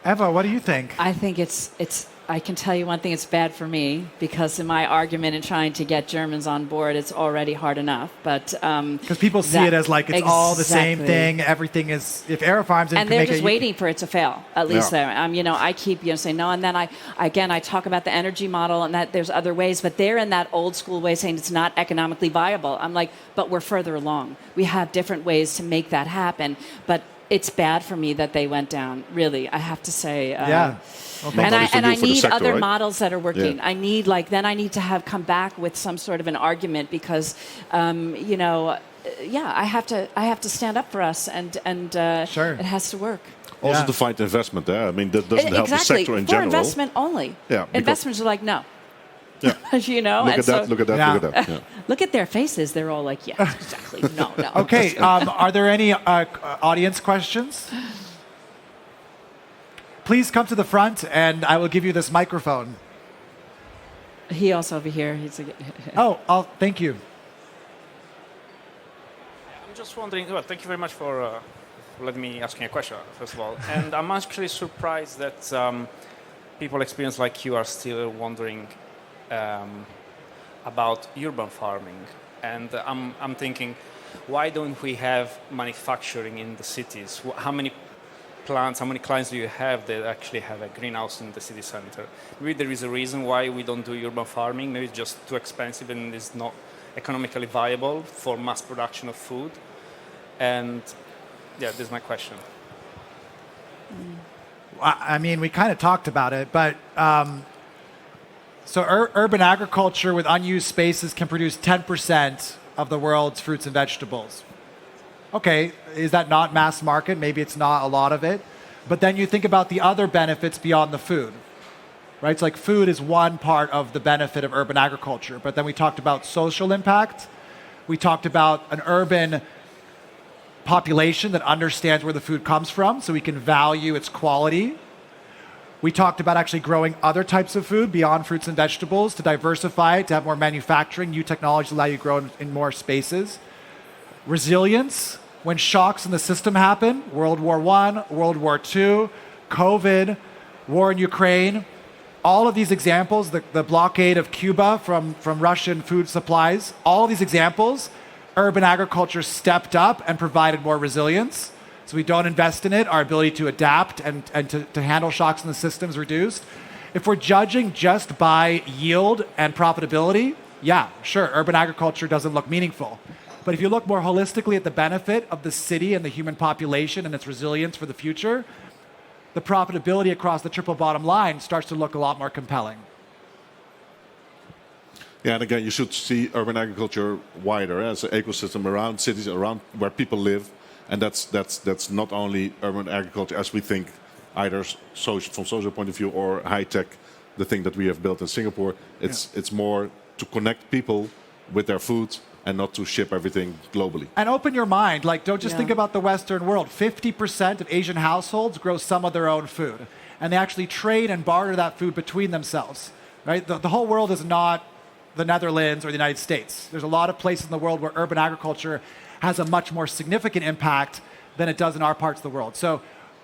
Eva, what do you think? I think I can tell you one thing, it's bad for me, because in my argument in trying to get Germans on board, it's already hard enough. But because people see it as like it's all the same thing. Everything is, if Air Farms didn't and they're make just it, waiting for it to fail. At least there, I keep saying no, and then I talk about the energy model and that there's other ways, but they're in that old school way saying it's not economically viable. I'm like, but we're further along. We have different ways to make that happen, but it's bad for me that they went down. Really, I have to say. Yeah. Okay. And I need sector, other right? models that are working. Yeah. I need to have come back with some sort of an argument, because, I have to stand up for us, and Sure. it has to work. Also Yeah. to find investment there. I mean, that doesn't help the sector in for general. investment only. Yeah, Investments are like, no. Yeah. Look at that, look at that, Yeah. look at that. Yeah. Look at their faces. They're all like, yeah, exactly. No. Okay, are there any audience questions? Please come to the front, and I will give you this microphone. He also over here. Oh, thank you. I'm just wondering, well, thank you very much for letting me ask you a question, first of all. And I'm actually surprised that people experience like you are still wondering about urban farming. And I'm thinking, why don't we have manufacturing in the cities? How many clients do you have that actually have a greenhouse in the city center? Maybe there is a reason why we don't do urban farming. Maybe it's just too expensive and it's not economically viable for mass production of food. And yeah, this is my question. I mean, we kind of talked about it, but so urban agriculture with unused spaces can produce 10% of the world's fruits and vegetables. Okay, is that not mass market? Maybe it's not a lot of it. But then you think about the other benefits beyond the food, right? It's like food is one part of the benefit of urban agriculture. But then we talked about social impact. We talked about an urban population that understands where the food comes from, so we can value its quality. We talked about actually growing other types of food beyond fruits and vegetables to diversify it, to have more manufacturing, new technologies allow you to grow in more spaces. Resilience, when shocks in the system happen, World War I, World War II, COVID, war in Ukraine, all of these examples, the blockade of Cuba from Russian food supplies, all of these examples, urban agriculture stepped up and provided more resilience. So we don't invest in it, our ability to adapt and to handle shocks in the system is reduced. If we're judging just by yield and profitability, yeah, sure, urban agriculture doesn't look meaningful. But if you look more holistically at the benefit of the city and the human population and its resilience for the future, the profitability across the triple bottom line starts to look a lot more compelling. Yeah, and again, you should see urban agriculture wider as an ecosystem around cities, around where people live, and that's not only urban agriculture as we think, either from social point of view or high tech, the thing that we have built in Singapore. It's more to connect people with their food and not to ship everything globally. And open your mind, like don't just think about the Western world. 50% of Asian households grow some of their own food, and they actually trade and barter that food between themselves. right? The whole world is not the Netherlands or the United States. There's a lot of places in the world where urban agriculture has a much more significant impact than it does in our parts of the world. So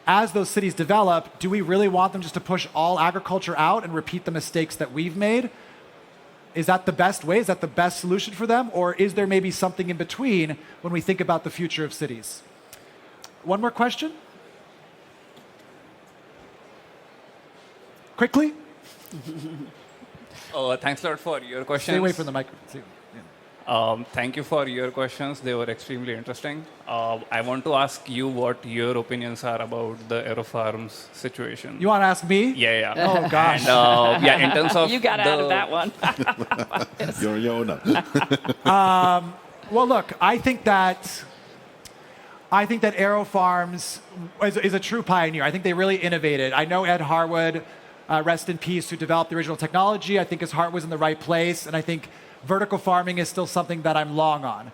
as those cities develop, do we really want them just to push all agriculture out and repeat the mistakes that we've made? Is that the best way? Is that the best solution for them? Or is there maybe something in between when we think about the future of cities? One more question? Quickly? Oh, thanks a lot for your questions. Stay away from the microphone. Thank you for your questions. They were extremely interesting. I want to ask you what your opinions are about the aerofarms situation. You want to ask me? Yeah. Oh, gosh. And, yeah, in terms of You got out of that one. You're your own. Well, look, I think that AeroFarms is a true pioneer. I think they really innovated. I know Ed Harwood, rest in peace, who developed the original technology. I think his heart was in the right place, and I think vertical farming is still something that I'm long on.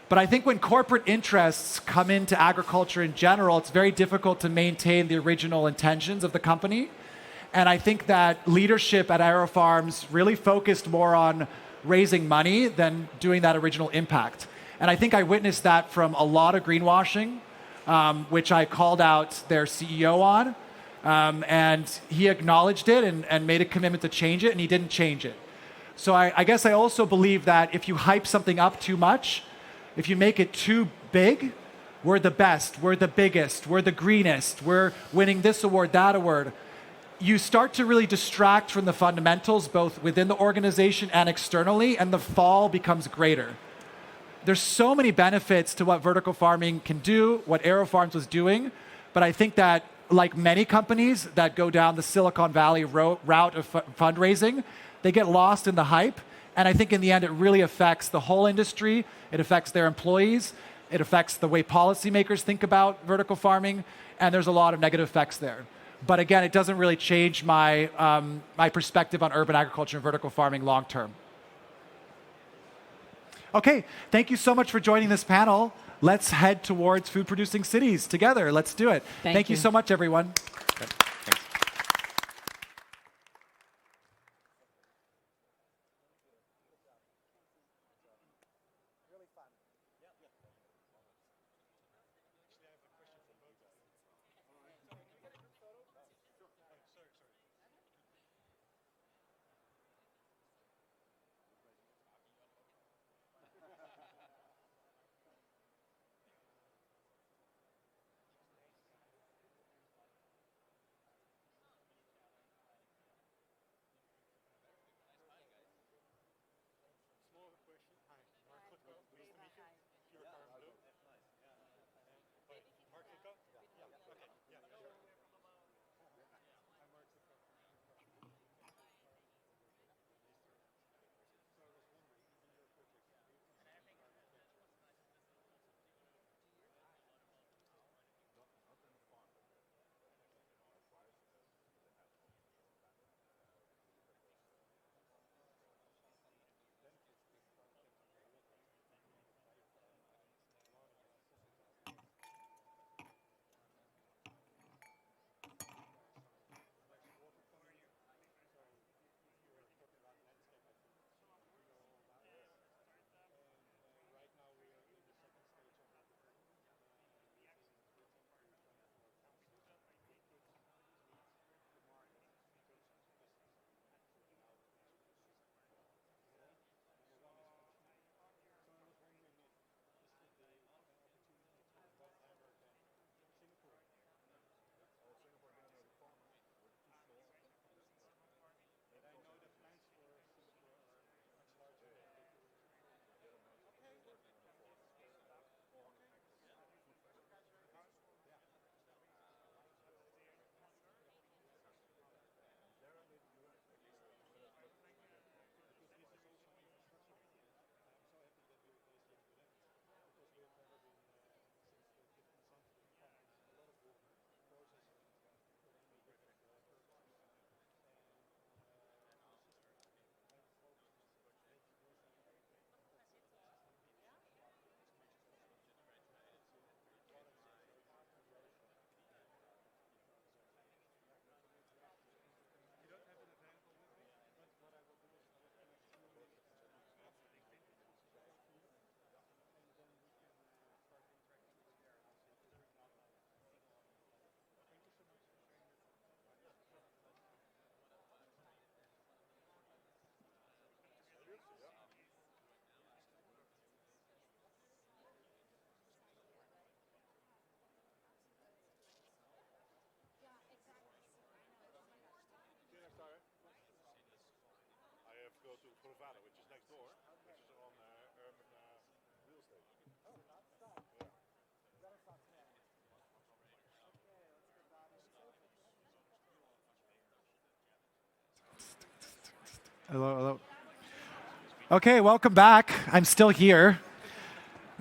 But I think when corporate interests come into agriculture in general, it's very difficult to maintain the original intentions of the company. And I think that leadership at AeroFarms really focused more on raising money than doing that original impact. And I think I witnessed that from a lot of greenwashing, which I called out their CEO on. And he acknowledged it and made a commitment to change it, and he didn't change it. So I guess I also believe that if you hype something up too much, if you make it too big, we're the best, we're the biggest, we're the greenest, we're winning this award, that award, you start to really distract from the fundamentals, both within the organization and externally, and the fall becomes greater. There's so many benefits to what vertical farming can do, what AeroFarms was doing, but I think that like many companies that go down the Silicon Valley route of fundraising, they get lost in the hype. And I think in the end, it really affects the whole industry. It affects their employees. It affects the way policymakers think about vertical farming. And there's a lot of negative effects there. But again, it doesn't really change my, my perspective on urban agriculture and vertical farming long term. Okay, thank you so much for joining this panel. Let's head towards food producing cities together. Let's do it. Thank you so much, everyone. Hello, hello. Okay, welcome back. I'm still here.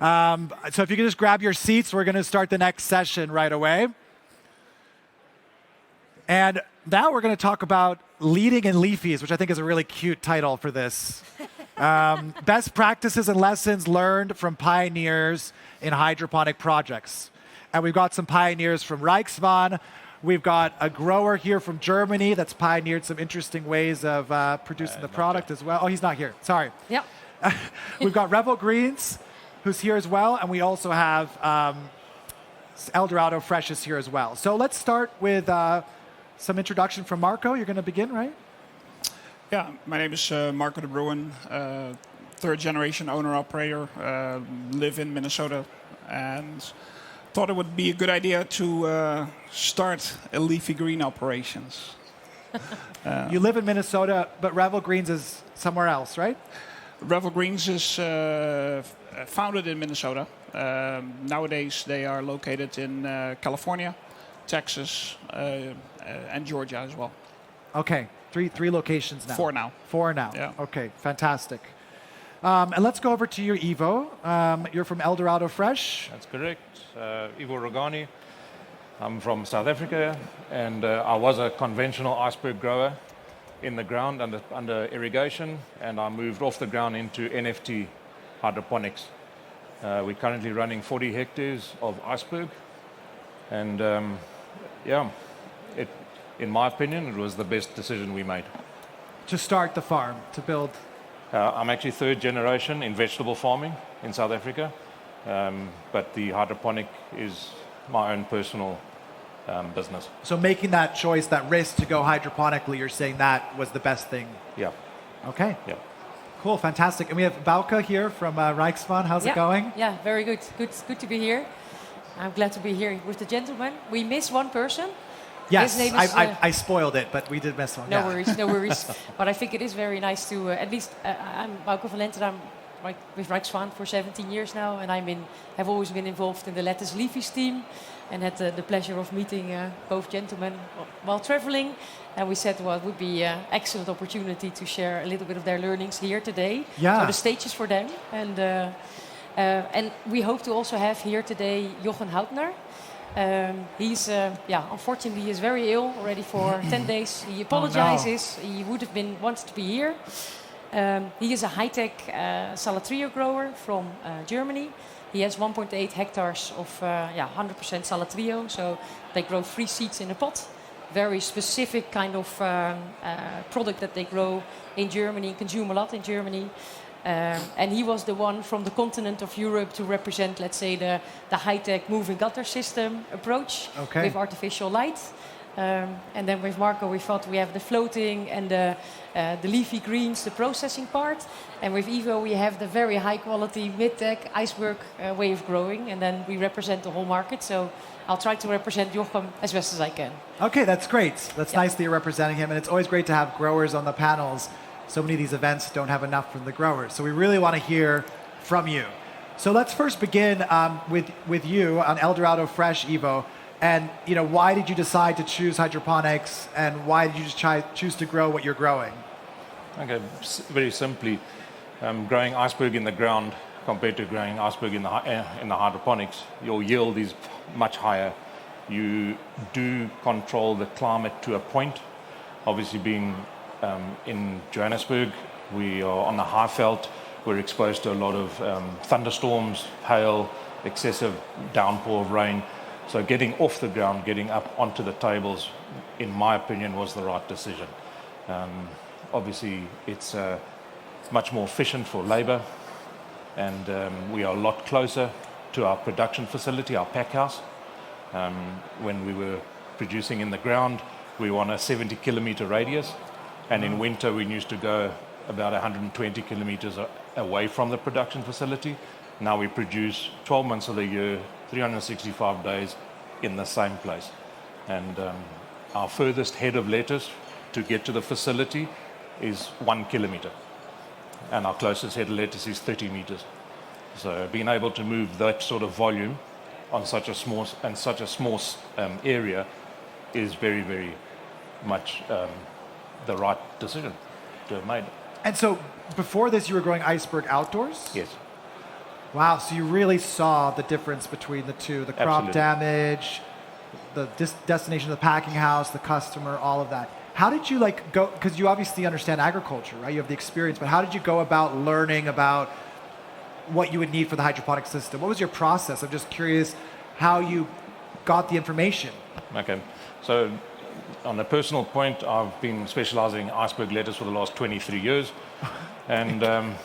So if you can just grab your seats, we're going to start the next session right away. And now we're going to talk about leading in leafies, which I think is a really cute title for this. Best practices and lessons learned from pioneers in hydroponic projects. And we've got some pioneers from Reichswahn. We've got a grower here from Germany that's pioneered some interesting ways of producing the product as well. Oh, he's not here. Sorry. Yep. We've got Revel Greens, who's here as well. And we also have Eldorado Fresh is here as well. So let's start with some introduction from Marco. You're going to begin, right? Yeah, my name is Marco de Bruin, third generation owner-operator, live in Minnesota, and thought it would be a good idea to start a leafy green operations. You live in Minnesota, but Revel Greens is somewhere else, right? Revel Greens is founded in Minnesota. Nowadays they are located in California, Texas, and Georgia as well. Okay, three locations now. Four now. Four now. Yeah. Okay, fantastic. And let's go over to your Ivo. You're from Eldorado Fresh. That's correct. Ivo Rogani. I'm from South Africa, and I was a conventional iceberg grower in the ground under irrigation, and I moved off the ground into NFT hydroponics. We're currently running 40 hectares of iceberg, and in my opinion, it was the best decision we made. To start the farm, to build. I'm actually third generation in vegetable farming in South Africa, but the hydroponic is my own personal business. So making that choice, that risk to go hydroponically, you're saying that was the best thing? Yeah. Okay. Yeah. Cool, fantastic. And we have Bauke here from Reichswahn. How's it going? Yeah, very good. Good to be here. I'm glad to be here with the gentleman. We missed one person. Yes, His name is, I spoiled it, but we did miss one. No worries, no worries. But I think it is very nice to, at least, I'm Bauke van Lenten. I'm with Reichswahn for 17 years now, and have always been involved in the lettuce leafies team, and had the pleasure of meeting both gentlemen while traveling. And we said, well, it would be an excellent opportunity to share a little bit of their learnings here today. Yeah. So the stage is for them. And we hope to also have here today Jochen Houtner. He's, unfortunately, he is very ill already for 10 days. He apologizes. Oh, no. He would have wanted to be here. He is a high-tech Salatrio grower from Germany. He has 1.8 hectares of 100% Salatrio. So they grow 3 seeds in a pot. Very specific kind of product that they grow in Germany, consume a lot in Germany. And he was the one from the continent of Europe to represent, let's say, the high-tech moving gutter system approach with artificial light. And then with Marco, we thought we have the floating and the leafy greens, the processing part. And with Ivo, we have the very high-quality, mid-tech iceberg way of growing. And then we represent the whole market. So I'll try to represent Jochem as best as I can. Okay, that's great. That's nice that you're representing him. And it's always great to have growers on the panels. So many of these events don't have enough from the growers. So we really want to hear from you. So let's first begin with you on Eldorado Fresh, Ivo. And why did you decide to choose hydroponics, and why did you just choose to grow what you're growing? Okay, very simply, growing iceberg in the ground compared to growing iceberg in the hydroponics, your yield is much higher. You do control the climate to a point. Obviously, being in Johannesburg, we are on the high veld. We're exposed to a lot of thunderstorms, hail, excessive downpour of rain. So getting off the ground, getting up onto the tables, in my opinion, was the right decision. Obviously, it's much more efficient for labor, and we are a lot closer to our production facility, our pack house. When we were producing in the ground, we were on a 70-kilometer radius, and in winter we used to go about 120 kilometers away from the production facility. Now we produce 12 months of the year, 365 days in the same place. And our furthest head of lettuce to get to the facility is 1 kilometer. and our closest head of lettuce is 30 meters. So being able to move that sort of volume on such a small area is very, very much the right decision to have made. And so before this, you were growing iceberg outdoors? Yes. Wow, so you really saw the difference between the two, the crop Absolutely. damage, the destination of the packing house, the customer, all of that. How did you go, because you obviously understand agriculture, right? You have the experience, but how did you go about learning about what you would need for the hydroponic system? What was your process? I'm just curious how you got the information. Okay. So on a personal point, I've been specializing in iceberg lettuce for the last 23 years. And I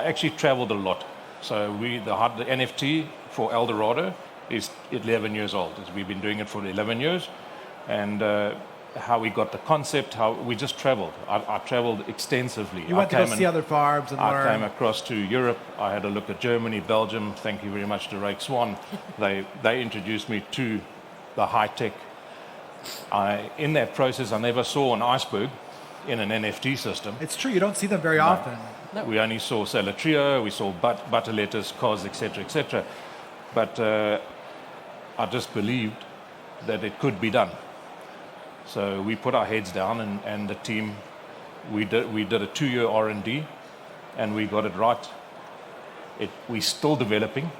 actually traveled a lot. So the NFT for El Dorado is 11 years old. We've been doing it for 11 years. And how we got the concept, how we just traveled. I traveled extensively. You went to go see other farms and I learn. came across to Europe. I had a look at Germany, Belgium. Thank you very much to Rake Swan. They introduced me to the high tech. In that process, I never saw an iceberg in an NFT system. It's true, you don't see them very often. No. We only saw salatrio, we saw butter lettuce, cos, etc., etc. But I just believed that it could be done. So we put our heads down, and the team, we did a 2-year R&D, and we got it right. We're still developing,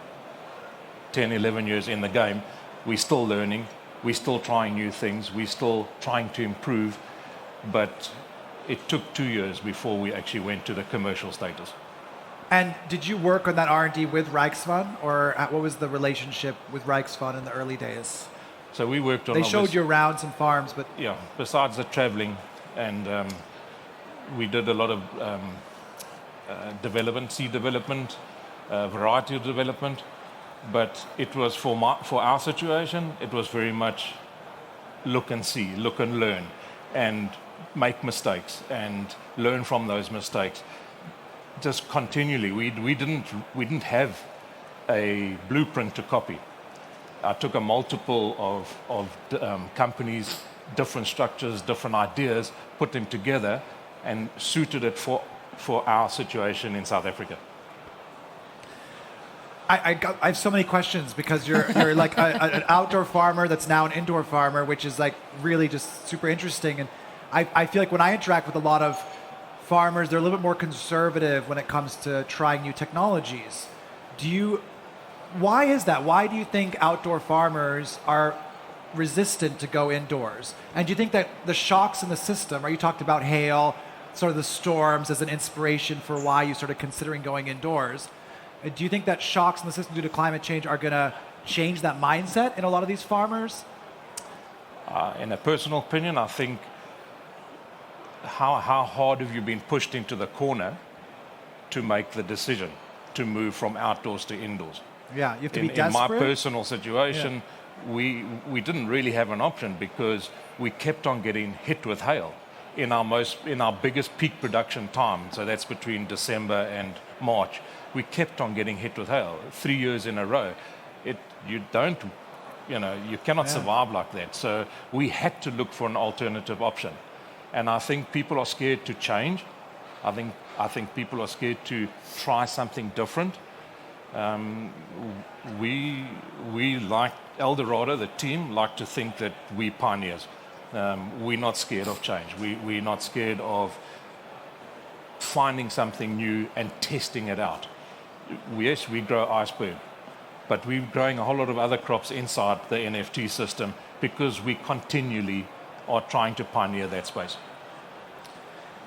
10, 11 years in the game. We're still learning. We're still trying new things. We're still trying to improve. But it took 2 years before we actually went to the commercial status. And did you work on that R&D with Rijksvan, or what was the relationship with Rijksvan in the early days? So we worked on... They showed you around some farms, but... Yeah, besides the traveling, and we did a lot of development, seed development, variety development, but it was for our situation, it was very much look and see, look and learn, and make mistakes, and learn from those mistakes. Just continually, we didn't have a blueprint to copy. I took a multiple of companies, different structures, different ideas, put them together, and suited it for our situation in South Africa. I have so many questions because you're like an outdoor farmer that's now an indoor farmer, which is like really just super interesting. And I feel like when I interact with a lot of farmers, they're a little bit more conservative when it comes to trying new technologies. Why is that? Why do you think outdoor farmers are resistant to go indoors? And do you think that the shocks in the system, right? You talked about hail, sort of the storms as an inspiration for why you started considering going indoors. Do you think that shocks in the system due to climate change are going to change that mindset in a lot of these farmers? In a personal opinion, I think how hard have you been pushed into the corner to make the decision to move from outdoors to indoors? Yeah, you have to be In desperate. my personal situation, we didn't really have an option because we kept on getting hit with hail in our biggest peak production time. So that's between December and March. We kept on getting hit with hail 3 years in a row. You cannot survive like that. So we had to look for an alternative option. And I think people are scared to change. I think people are scared to try something different. We like El Dorado, the team, like to think that we're pioneers. We're not scared of change. We're not scared of finding something new and testing it out. Yes, we grow iceberg, but we're growing a whole lot of other crops inside the NFT system because we continually are trying to pioneer that space.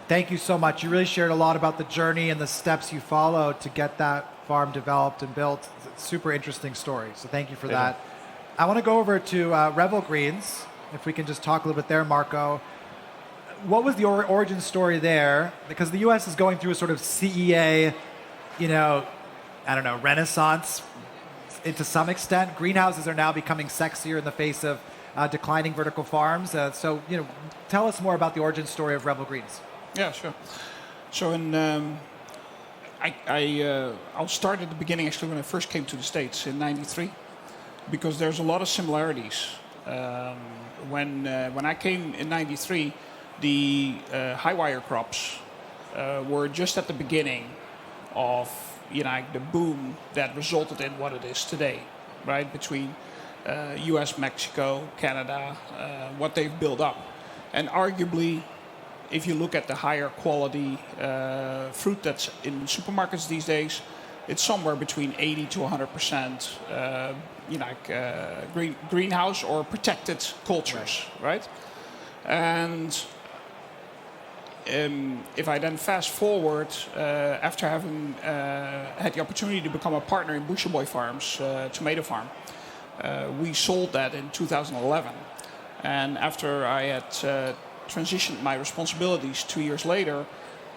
Thank you so much. You really shared a lot about the journey and the steps you followed to get that farm developed and built. It's a super interesting story, so thank you for that. I want to go over to Revel Greens, if we can just talk a little bit there, Marco. What was the origin story there? Because the U.S. is going through a sort of CEA, renaissance to some extent. Greenhouses are now becoming sexier in the face of declining vertical farms. Tell us more about the origin story of Revel Greens. Yeah, sure. So I'll start at the beginning, actually, when I first came to the States in '93, because there's a lot of similarities. When I came in '93, the high wire crops were just at the beginning of the boom that resulted in what it is today, right? Between U.S., Mexico, Canada, what they've built up, and arguably, if you look at the higher quality fruit that's in supermarkets these days, it's somewhere between 80 to 100% greenhouse or protected cultures, right? And if I then fast forward, after having had the opportunity to become a partner in Butcher Boy Farms, tomato farm, we sold that in 2011. And after I had transitioned my responsibilities 2 years later,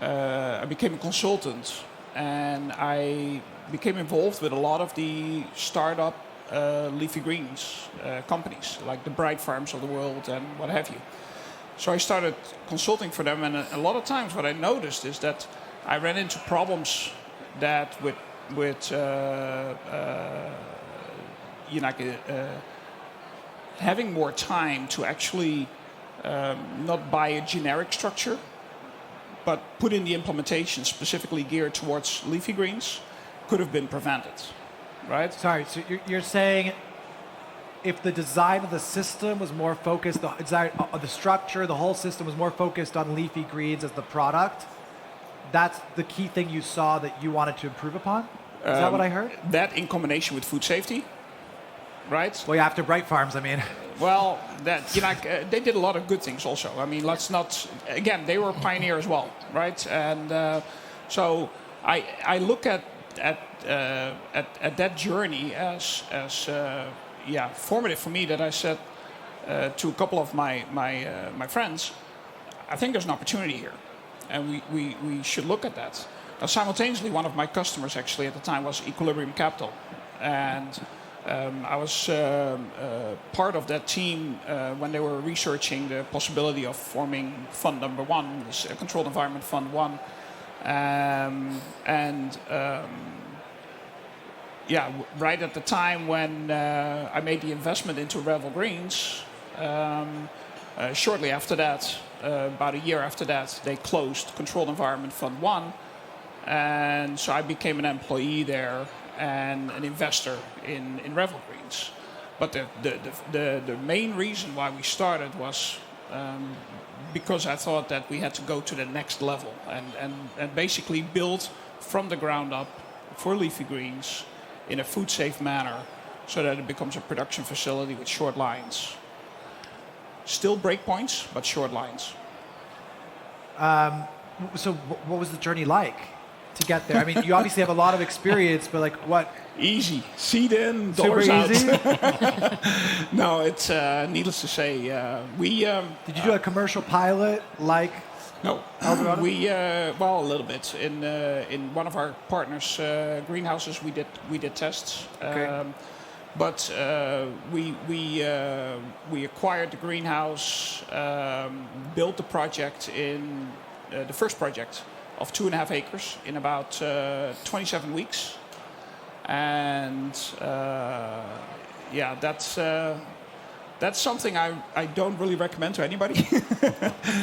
I became a consultant, and I became involved with a lot of the startup leafy greens companies, like the Bright Farms of the world and what have you. So I started consulting for them, and a lot of times what I noticed is that I ran into problems that with having more time to actually not buy a generic structure, but put in the implementation specifically geared towards leafy greens, could have been prevented, right? Sorry, so you're saying if the design of the system was more focused, the structure, the whole system was more focused on leafy greens as the product, that's the key thing you saw that you wanted to improve upon? Is that what I heard? That in combination with food safety, right? Well, yeah, after Bright Farms, I mean. Well, that they did a lot of good things also. I mean, let's not. Again, they were a pioneer as well, right? And so I look at that journey as formative for me. That I said to a couple of my friends, I think there's an opportunity here, and we should look at that. Now, simultaneously, one of my customers actually at the time was Equilibrium Capital, and I was part of that team when they were researching the possibility of forming Fund Number 1, this Controlled Environment Fund 1. Right at the time when I made the investment into Revel Greens, shortly after that, about a year after that, they closed Controlled Environment Fund 1. And so I became an employee there and an investor in Revel Greens. But the main reason why we started was because I thought that we had to go to the next level and basically build from the ground up for leafy greens in a food safe manner so that it becomes a production facility with short lines. Still breakpoints, but short lines. So what was the journey like to get there? I mean, you obviously have a lot of experience, but like what? Easy. Seed in, dollars Super out. easy? No, it's needless to say. Did you do a commercial pilot like? No, well, a little bit. In one of our partners' greenhouses, we did tests. Okay. But we acquired the greenhouse, built the project in the first project of 2.5 acres in about 27 weeks, and that's something I don't really recommend to anybody.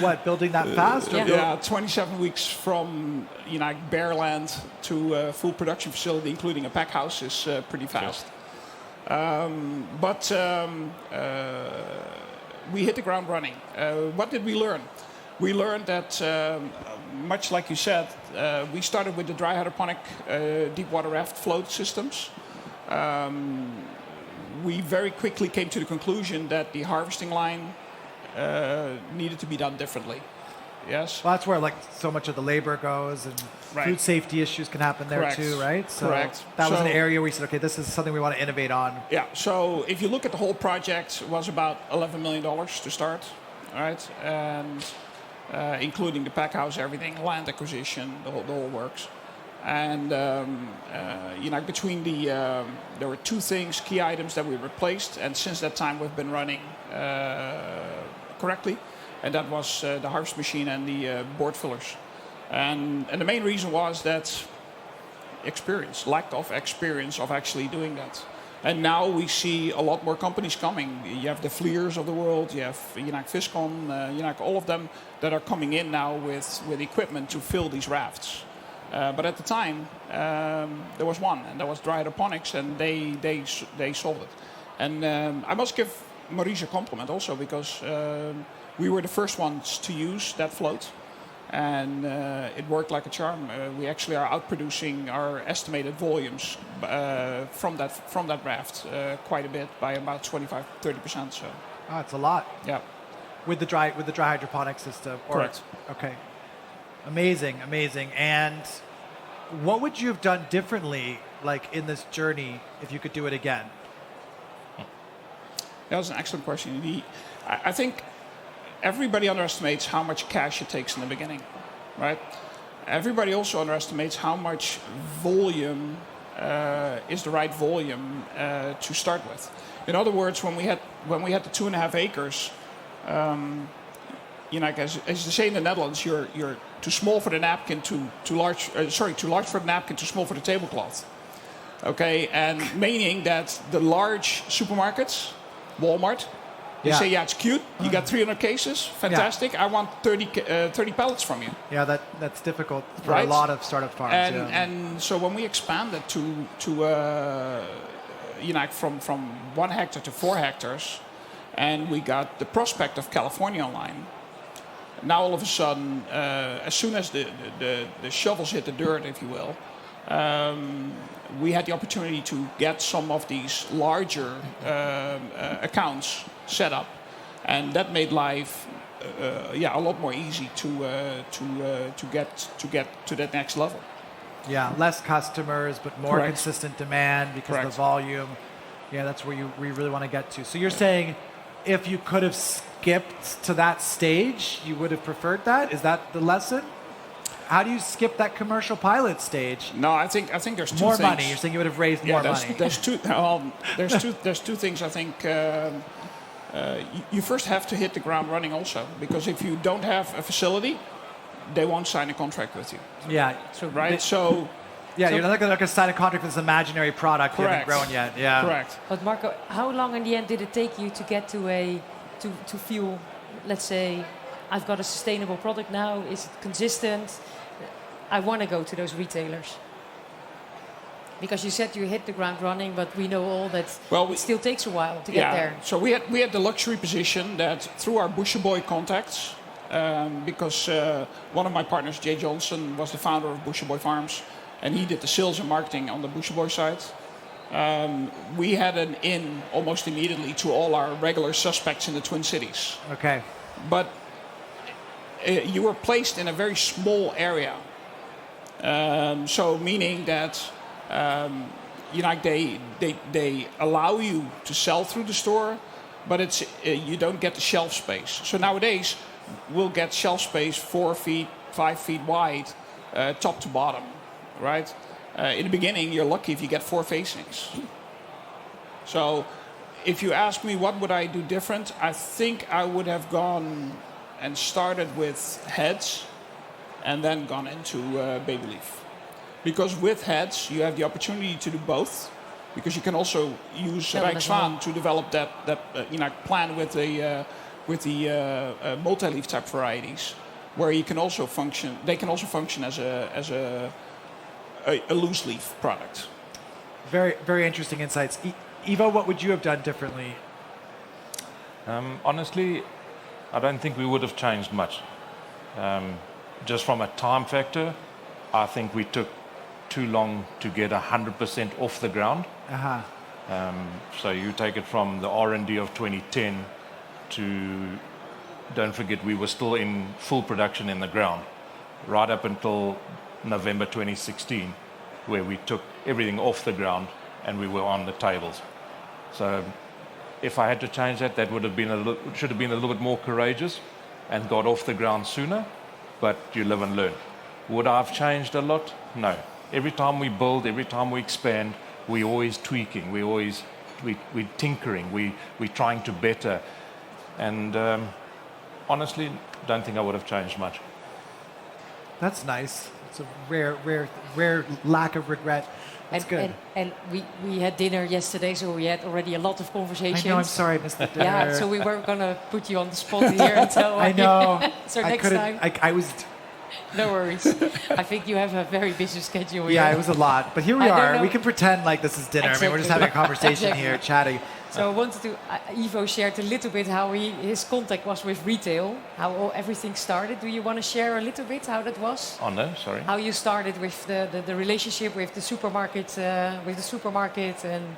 What, building that fast? Or Yeah, 27 weeks from bare land to a full production facility, including a pack house, is pretty fast. But we hit the ground running. What did we learn? We learned that, much like you said, we started with the dry hydroponic deep water raft float systems. We very quickly came to the conclusion that the harvesting line needed to be done differently. Yes. Well, that's where like so much of the labor goes, and food safety issues can happen there too, right? So Correct. that was an area where we said, okay, this is something we want to innovate on. Yeah. So if you look at the whole project, it was about $11 million to start, right? And including the pack house, everything, land acquisition, the whole works. And between there were two things, key items that we replaced, and since that time we've been running correctly, and that was the harvest machine and the board fillers. And the main reason was that lack of experience of actually doing that. And now we see a lot more companies coming. You have the Fleers of the world, you have Viscon, all of them that are coming in now with equipment to fill these rafts. But at the time, there was one, and that was dry hydroponics, and they solved it. And I must give Maurice a compliment also, because we were the first ones to use that float, and it worked like a charm. We actually are outproducing our estimated volumes from that raft quite a bit, by about 25-30%. So It's a lot. yeah, With the dry hydroponic system. correct. Okay. Amazing. And what would you have done differently, like in this journey, if you could do it again? That was an excellent question. I think everybody underestimates how much cash it takes in the beginning, right? Everybody also underestimates how much volume is the right volume to start with. In other words, when we had the 2.5 acres, as they say in the Netherlands, you're too small for the napkin, too large for the napkin, too small for the tablecloth. Okay, and meaning that the large supermarkets, Walmart, they say, it's cute. You got 300 cases, fantastic. I want 30 pallets from you. Yeah, that's difficult for a lot of startup farms. And so when we expanded from 1 hectare to 4 hectares, and we got the prospect of California online. Now all of a sudden, as soon as the shovels hit the dirt, if you will, we had the opportunity to get some of these larger accounts set up, and that made life a lot more easy to get to that next level. Yeah, less customers, but more Correct. consistent demand because Correct. of the volume. Yeah, that's where you really want to get to. So you're saying if you could have skipped to that stage, you would have preferred that? Is that the lesson? How do you skip that commercial pilot stage? No, I think there's two more things. money. You're saying you would have raised more money. There's two things. I think you first have to hit the ground running also, because if you don't have a facility, they won't sign a contract with you. Yeah. Right. You're not going to sign a contract with this imaginary product you haven't grown yet. Yeah. Correct. But Marco, how long in the end did it take you to get to feel, let's say, I've got a sustainable product now? Is it consistent? I want to go to those retailers. Because you said you hit the ground running, but we know all that it still takes a while to get there. So we had the luxury position that through our Busher Boy contacts, because one of my partners, Jay Johnson, was the founder of Busher Boy Farms, and he did the sales and marketing on the Busher Boy side. We had an in almost immediately to all our regular suspects in the Twin Cities. Okay. But you were placed in a very small area. So meaning that they allow you to sell through the store, but it's you don't get the shelf space. So nowadays we'll get shelf space 4 feet, 5 feet wide, top to bottom, right? In the beginning, you're lucky if you get 4 facings. So if you ask me what would I do different, I think I would have gone and started with heads and then gone into baby leaf. Because with heads, you have the opportunity to do both. Because you can also use Rijkswaan to develop that plan with the multi-leaf type varieties, where you can also function. They can also function as a loose leaf product. Very, very interesting insights. Ivo, what would you have done differently? Honestly, I don't think we would have changed much. Just from a time factor, I think we took too long to get 100% off the ground. Uh-huh. So you take it from the R&D of 2010 to, don't forget, we were still in full production in the ground, right up until November 2016, where we took everything off the ground and we were on the tables. So if I had to change that, that would have been should have been a little bit more courageous and got off the ground sooner, but you live and learn. Would I have changed a lot? No. Every time we build, every time we expand, we're always tweaking, we're tinkering, we're trying to better. And honestly, don't think I would have changed much. That's nice. It's a rare lack of regret. That's good. And we had dinner yesterday, so we had already a lot of conversations. I know, I'm sorry I missed the dinner. Yeah, so we weren't going to put you on the spot here and tell I know. So I next couldn't- time, I was... no worries. I think you have a very busy schedule. Yeah, here. it was a lot. But here we I don't are. know. We can pretend like this is dinner. I mean, we're just having a conversation Exactly. here, chatting. So I wanted to, Ivo shared a little bit how his contact was with retail, how everything started. Do you want to share a little bit how that was? Oh no, sorry. How you started with the relationship with the supermarket, and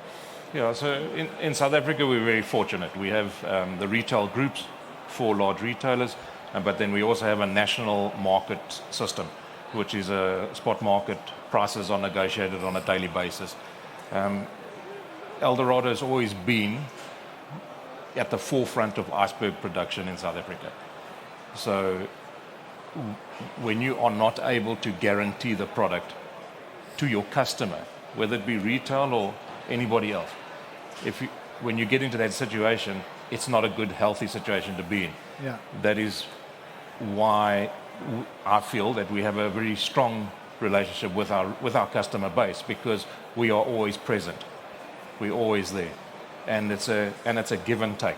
Yeah, so in South Africa, we're very fortunate. We have the retail groups, 4 large retailers, but then we also have a national market system, which is a spot market. Prices are negotiated on a daily basis. Eldorado has always been at the forefront of iceberg production in South Africa. So when you are not able to guarantee the product to your customer, whether it be retail or anybody else, when you get into that situation, it's not a good, healthy situation to be in. Yeah. That is why I feel that we have a very strong relationship with our customer base, because we are always present. We're always there, and it's a give and take.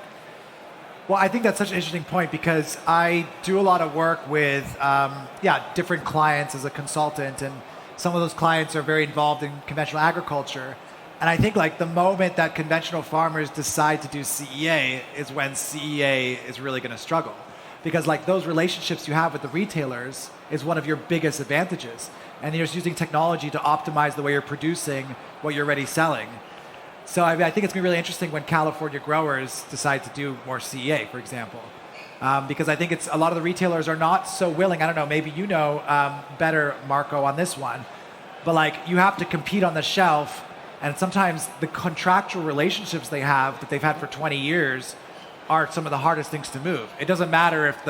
Well, I think that's such an interesting point because I do a lot of work with, different clients as a consultant, and some of those clients are very involved in conventional agriculture. And I think like the moment that conventional farmers decide to do CEA is when CEA is really going to struggle, because like those relationships you have with the retailers is one of your biggest advantages, and you're just using technology to optimize the way you're producing what you're already selling. So I think it's going to be really interesting when California growers decide to do more CEA, for example, because I think it's a lot of the retailers are not so willing. I don't know, maybe you know better, Marco, on this one, but like you have to compete on the shelf, and sometimes the contractual relationships they have that they've had for 20 years are some of the hardest things to move. It doesn't matter if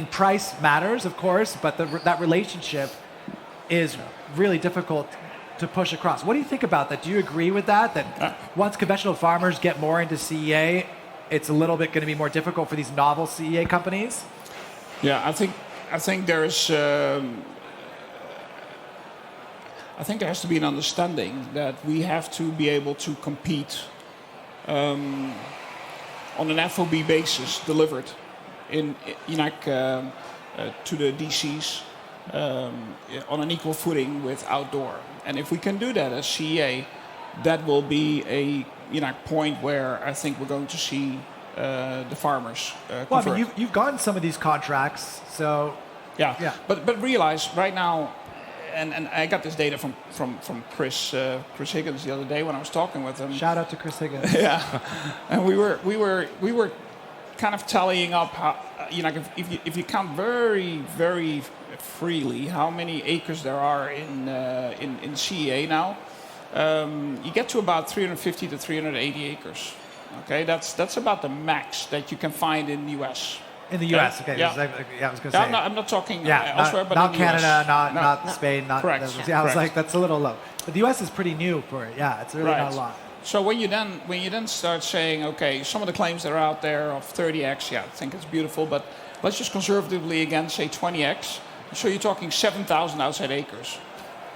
price matters, of course, but that relationship is really difficult to push across. What do you think about that? Do you agree with that? That once conventional farmers get more into CEA, it's a little bit going to be more difficult for these novel CEA companies? Yeah, I think there's I think there has to be an understanding that we have to be able to compete on an FOB basis, delivered to the DCs on an equal footing with outdoor. And if we can do that as CEA, that will be a point where I think we're going to see the farmers Well, convert. I mean, you've gotten some of these contracts, so Yeah. But realize right now, and I got this data from Chris Higgins the other day when I was talking with him. shout out to Chris Higgins. Yeah, and we were kind of tallying up how, if you count very, very freely how many acres there are in CEA now, you get to about 350 to 380 acres. Okay, that's about the max that you can find in the US. In the U.S., okay. Yeah. I was going to say. I'm not talking Yeah, elsewhere, but not in the Canada, US. not Spain, not. Correct. I was Correct. like, that's a little low. But the U.S. is pretty new for it. Yeah, it's really not a lot. So when you then start saying, okay, some of the claims that are out there of 30x, yeah, I think it's beautiful, but let's just conservatively again say 20x. So you're talking 7,000 outside acres.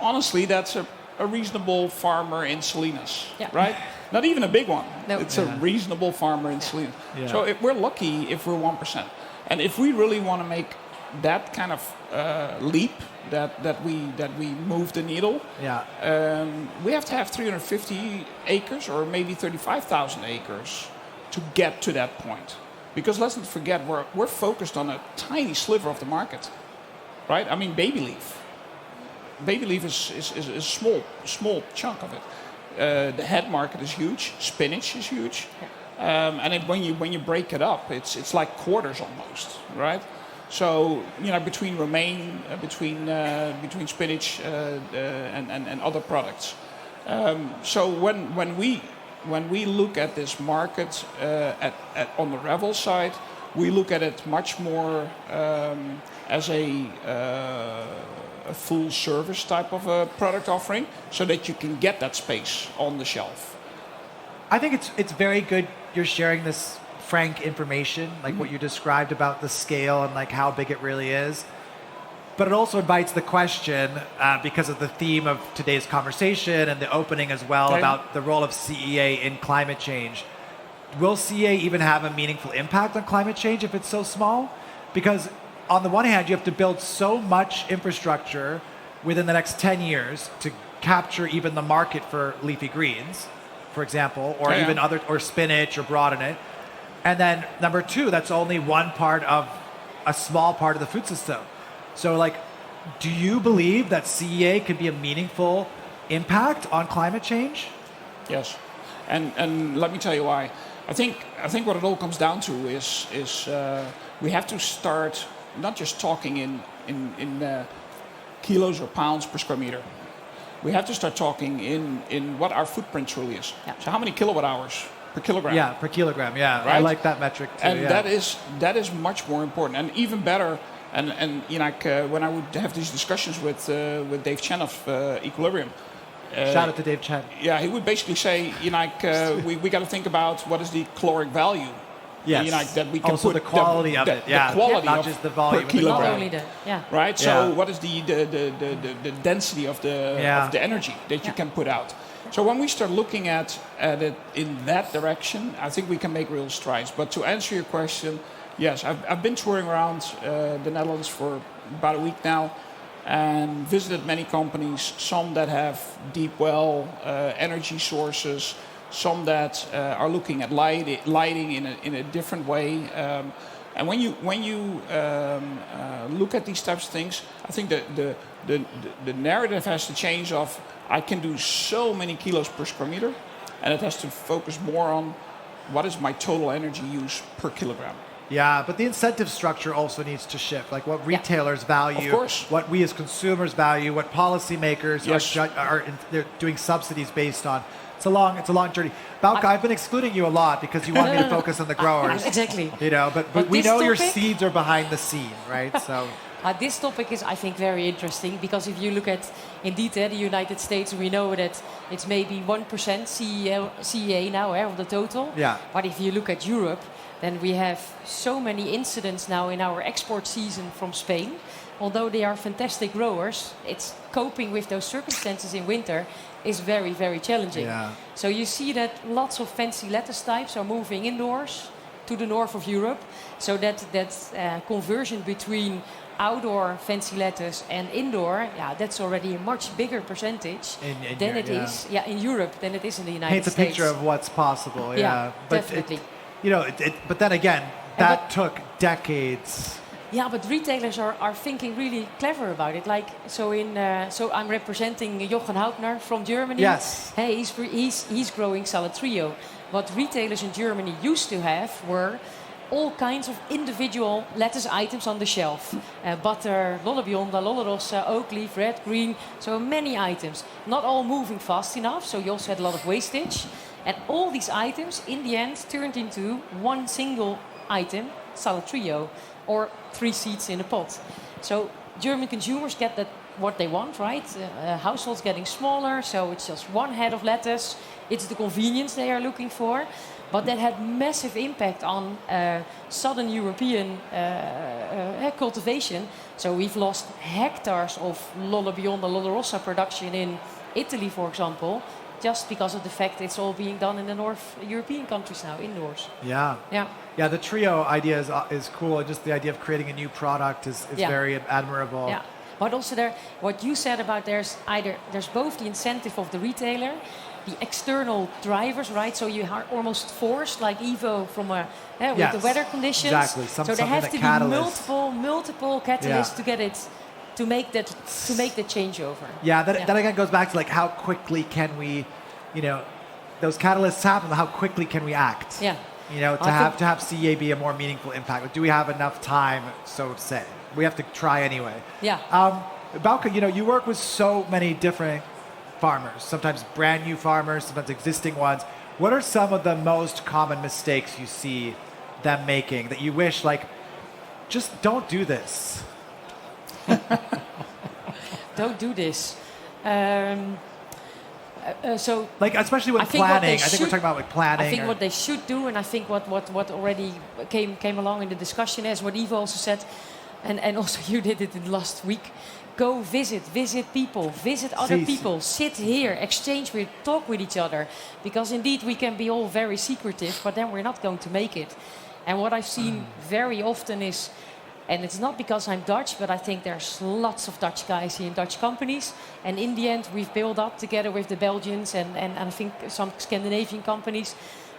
Honestly, that's a reasonable farmer in Salinas, right? Not even a big one. No. It's a reasonable farmer in Salinas. Yeah. So we're lucky if we're 1%. And if we really want to make that kind of leap, that we move the needle, we have to have 350 acres or maybe 35,000 acres to get to that point. Because let's not forget, we're focused on a tiny sliver of the market, right? I mean, baby leaf. Baby leaf is a small chunk of it. The head market is huge. Spinach is huge. And when you break it up, it's like quarters almost, right? So between romaine, between spinach and other products. So when we look at this market on the Revel side, we look at it much more as a full service type of a product offering, so that you can get that space on the shelf. I think it's very good you're sharing this frank information, like what you described about the scale and like how big it really is. but it also invites the question, because of the theme of today's conversation and the opening as well, about the role of CEA in climate change. Will CEA even have a meaningful impact on climate change if it's so small? Because on the one hand, you have to build so much infrastructure within the next 10 years to capture even the market for leafy greens, for example, or even other, or spinach, or broaden it. And then number two, that's only one part of a small part of the food system. So like, do you believe that CEA could be a meaningful impact on climate change? Yes, and let me tell you why. I think what it all comes down to is we have to start not just talking in kilos or pounds per square meter. We have to start talking in what our footprint truly is. Yeah. So how many kilowatt hours per kilogram? Yeah, per kilogram. Yeah, Right? I like that metric too. And yeah. that is much more important, and even better. And you know, like, when I would have these discussions with Dave Chen of Equilibrium. Shout out to Dave Chen. Yeah, he would basically say, you know, like, we got to think about what is the caloric value. Yes. You know, like, that we can also put the quality of it. Yeah. The quality Not of just the volume. per kilogram. Not only the, Right. So Yeah. what is the density of the energy that you can put out? So when we start looking at it in that direction, I think we can make real strides. But to answer your question, yes, I've been touring around the Netherlands for about a week now, and visited many companies. Some that have deep well energy sources, some that are looking at lighting in a different way. And when you look at these types of things, I think that the narrative has to change of I can do so many kilos per square meter, and it has to focus more on what is my total energy use per kilogram. Yeah, but the incentive structure also needs to shift. Like what retailers value, Of course. what we as consumers value, what policymakers Yes. they're doing subsidies based on. It's a long journey. Bauke, I've been excluding you a lot because you want me to focus on the growers. Exactly. You know, but But we this know your topic- seeds are behind the scene, right? So This topic is, I think, very interesting because if you look at, indeed, the United States, we know that it's maybe 1% CEA now of the total. Yeah. But if you look at Europe, then we have so many incidents now in our export season from Spain. Although they are fantastic growers, it's coping with those circumstances in winter is very, very challenging. Yeah. So you see that lots of fancy lettuce types are moving indoors to the north of Europe. So that conversion between outdoor fancy lettuce and indoor, that's already a much bigger percentage than it is in Europe than it is in the United paints a States. picture of what's possible. Yeah, but definitely. But then again, that took decades. Yeah, but retailers are thinking really clever about it. Like so, so I'm representing Jochen Hauptner from Germany. Yes. Hey, he's growing Salad Trio. What retailers in Germany used to have were all kinds of individual lettuce items on the shelf. Butter, Lolla Bionda, Lolla Rossa, oak leaf, red, green. So many items. Not all moving fast enough, so you also had a lot of wastage. And all these items, in the end, turned into one single item, Salad Trio, or 3 seeds in a pot. So German consumers get that what they want, right? Households getting smaller, so it's just one head of lettuce. It's the convenience they are looking for. But that had massive impact on southern European cultivation. So we've lost hectares of Lolla Bionda, Lolla Rossa production in Italy, for example, just because of the fact it's all being done in the North European countries now, indoors. Yeah. Yeah. Yeah, the trio idea is cool. Just the idea of creating a new product is very admirable. Yeah. But also what you said about there's both the incentive of the retailer, the external drivers, right? So you are almost forced, like Evo, from with the weather conditions. Exactly. So there have to be multiple catalysts to get it to make that changeover. Yeah, that again goes back to like how quickly can we, those catalysts happen. How quickly can we act? Yeah. To have CEA be a more meaningful impact. Like, do we have enough time? So to say, we have to try anyway. Yeah. Bauke, you work with so many different farmers. Sometimes brand new farmers, sometimes existing ones. What are some of the most common mistakes you see them making that you wish, like, just don't do this? Don't do this. So, like, especially with planning. I think we're talking about like planning. I think what they should do, and I think what already came along in the discussion, is what Ivo also said. and also you did it in the last week. Go visit people, visit other people, sit here, exchange with, talk with each other. Because indeed we can be all very secretive, but then we're not going to make it. And what I've seen very often is, and it's not because I'm Dutch, but I think there's lots of Dutch guys here in Dutch companies. And in the end, we've built up together with the Belgians and I think some Scandinavian companies.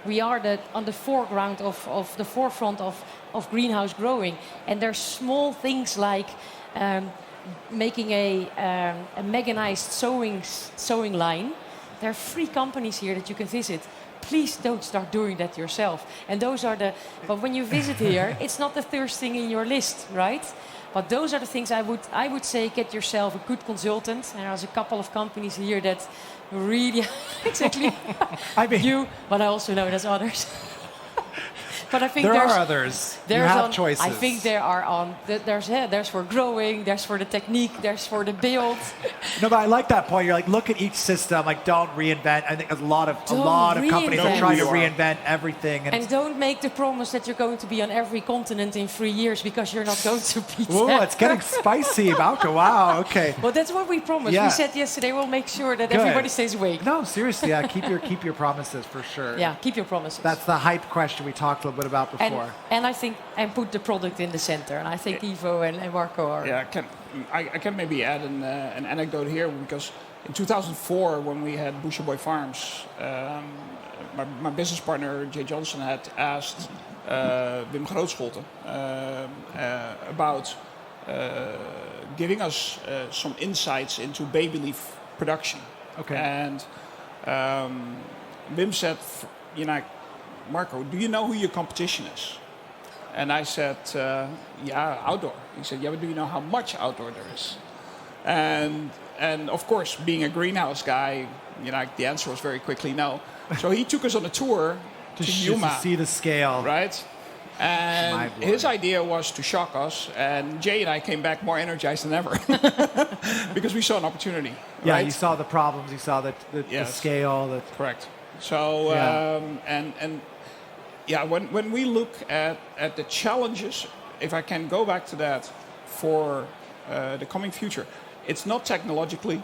We are on the foreground of the forefront of greenhouse growing. And there's small things like making a mechanized sewing line. There are 3 companies here that you can visit. Please don't start doing that yourself. And those are but when you visit here, it's not the first thing in your list, right? But those are the things I would say, get yourself a good consultant. And there's a couple of companies here that really, exactly, but I also know there's others. But I think there are others. You have choices. I think there are there's for growing, there's for the technique, there's for the build. No, but I like that point. You're like, look at each system. Like, don't reinvent. I think a lot of companies are trying to reinvent everything. And don't make the promise that you're going to be on every continent in 3 years, because you're not going to be Ooh, there. it's getting spicy, Wouter. Wow. Okay. Well, that's what we promised. Yeah. We said yesterday we'll make sure that everybody stays awake. No, seriously. Yeah, keep your promises for sure. Yeah, keep your promises. That's the hype question we talked a little bit about before. And I think, and put the product in the center. And I think Ivo and Marco are... Yeah, I can maybe add an anecdote here, because in 2004, when we had Bushy Boy Farms, my business partner, Jay Johnson, had asked Wim Grootscholte about giving us some insights into baby leaf production. Okay. And Wim said, Marco, do you know who your competition is? And I said, yeah, outdoor. He said, yeah, but do you know how much outdoor there is? And of course, being a greenhouse guy, the answer was very quickly no. So he took us on a tour to Yuma. To see the scale. Right? And his idea was to shock us. And Jay and I came back more energized than ever. Because we saw an opportunity. Yeah, right? you saw the problems. You saw the scale. Correct. So, when we look at the challenges, if I can go back to that for the coming future, it's not technologically.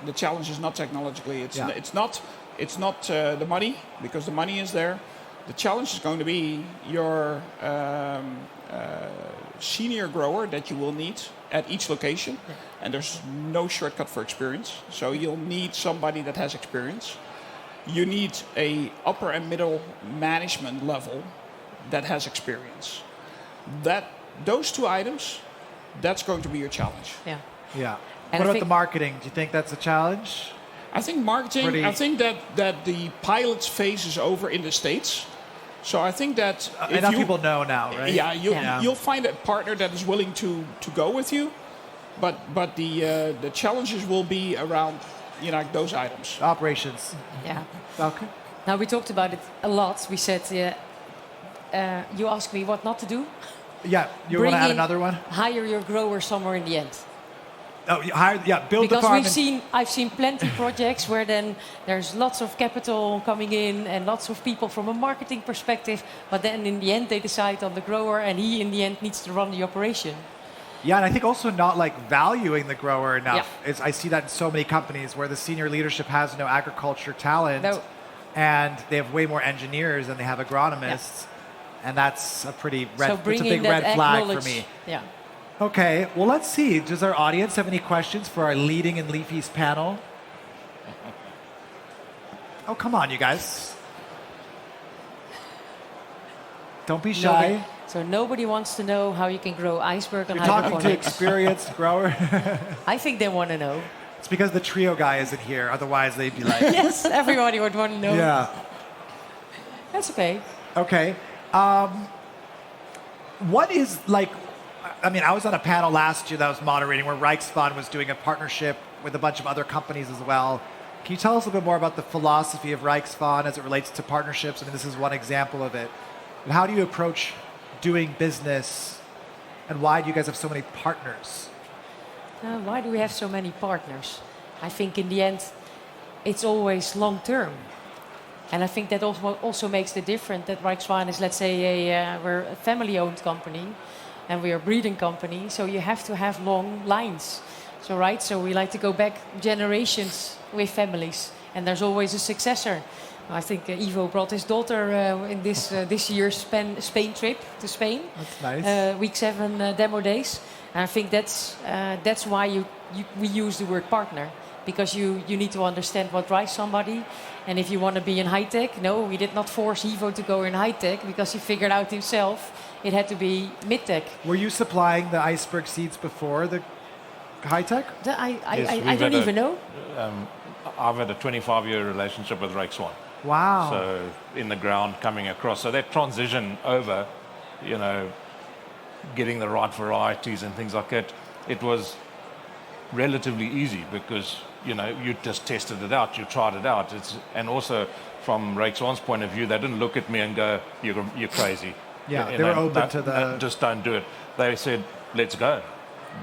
The challenge is not technologically. It's not the money, because the money is there. The challenge is going to be your senior grower that you will need at each location, and there's no shortcut for experience. So you'll need somebody that has experience. You need a upper and middle management level that has experience. Those 2 items, that's going to be your challenge. Yeah. Yeah. What about the marketing? Do you think that's a challenge? I think marketing. I think that the pilot phase is over in the States. So I think that enough people know now, right? Yeah, you'll find a partner that is willing to go with you, but the challenges will be around those items. Operations. Yeah. Okay. Now, we talked about it a lot. We said, you asked me what not to do. Yeah, you want to add another one? Hire your grower somewhere in the end. Oh, build the farm. Because I've seen plenty projects where then there's lots of capital coming in and lots of people from a marketing perspective, but then in the end they decide on the grower, and he in the end needs to run the operation. Yeah, and I think also not valuing the grower enough. Yeah. I see that in so many companies where the senior leadership has no agriculture talent, and they have way more engineers than they have agronomists, and that's a pretty big red flag for me. Yeah. Okay, well, let's see. Does our audience have any questions for our Leading in Leafy's panel? Oh, come on, you guys. Don't be shy. Nobody wants to know how you can grow iceberg on hydroponics. You're talking to experienced grower. I think they want to know. It's because the trio guy isn't here. Otherwise, they'd be like... Yes, everybody would want to know. Yeah. That's okay. Okay. What is, I was on a panel last year that I was moderating where Reichsbahn was doing a partnership with a bunch of other companies as well. Can you tell us a little bit more about the philosophy of Reichsbahn as it relates to partnerships? I mean, this is one example of it. And how do you approach doing business, and why do you guys have so many partners? Why do we have so many partners? I think in the end, it's always long term. And I think that also makes the difference that Reichsbahn is, let's say, we're a family-owned company. and we are a breeding company, so you have to have long lines. So we like to go back generations with families, and there's always a successor. I think Ivo brought his daughter in this year's Spain trip to Spain. That's nice. Week 7 demo days. And I think that's why we use the word partner, because you need to understand what drives somebody. And if you want to be in high tech, no, we did not force Ivo to go in high tech because he figured out himself it had to be mid tech. Were you supplying the iceberg seeds before the high tech? I don't even know. I've had a 25-year relationship with Rake Swan. Wow. So in the ground coming across. So that transition over, getting the right varieties and things like that, it was relatively easy because, you just tested it out, you tried it out. And also from Rake Swan's point of view, they didn't look at me and go, you're crazy. Yeah, they were open to the... Just don't do it. They said, let's go.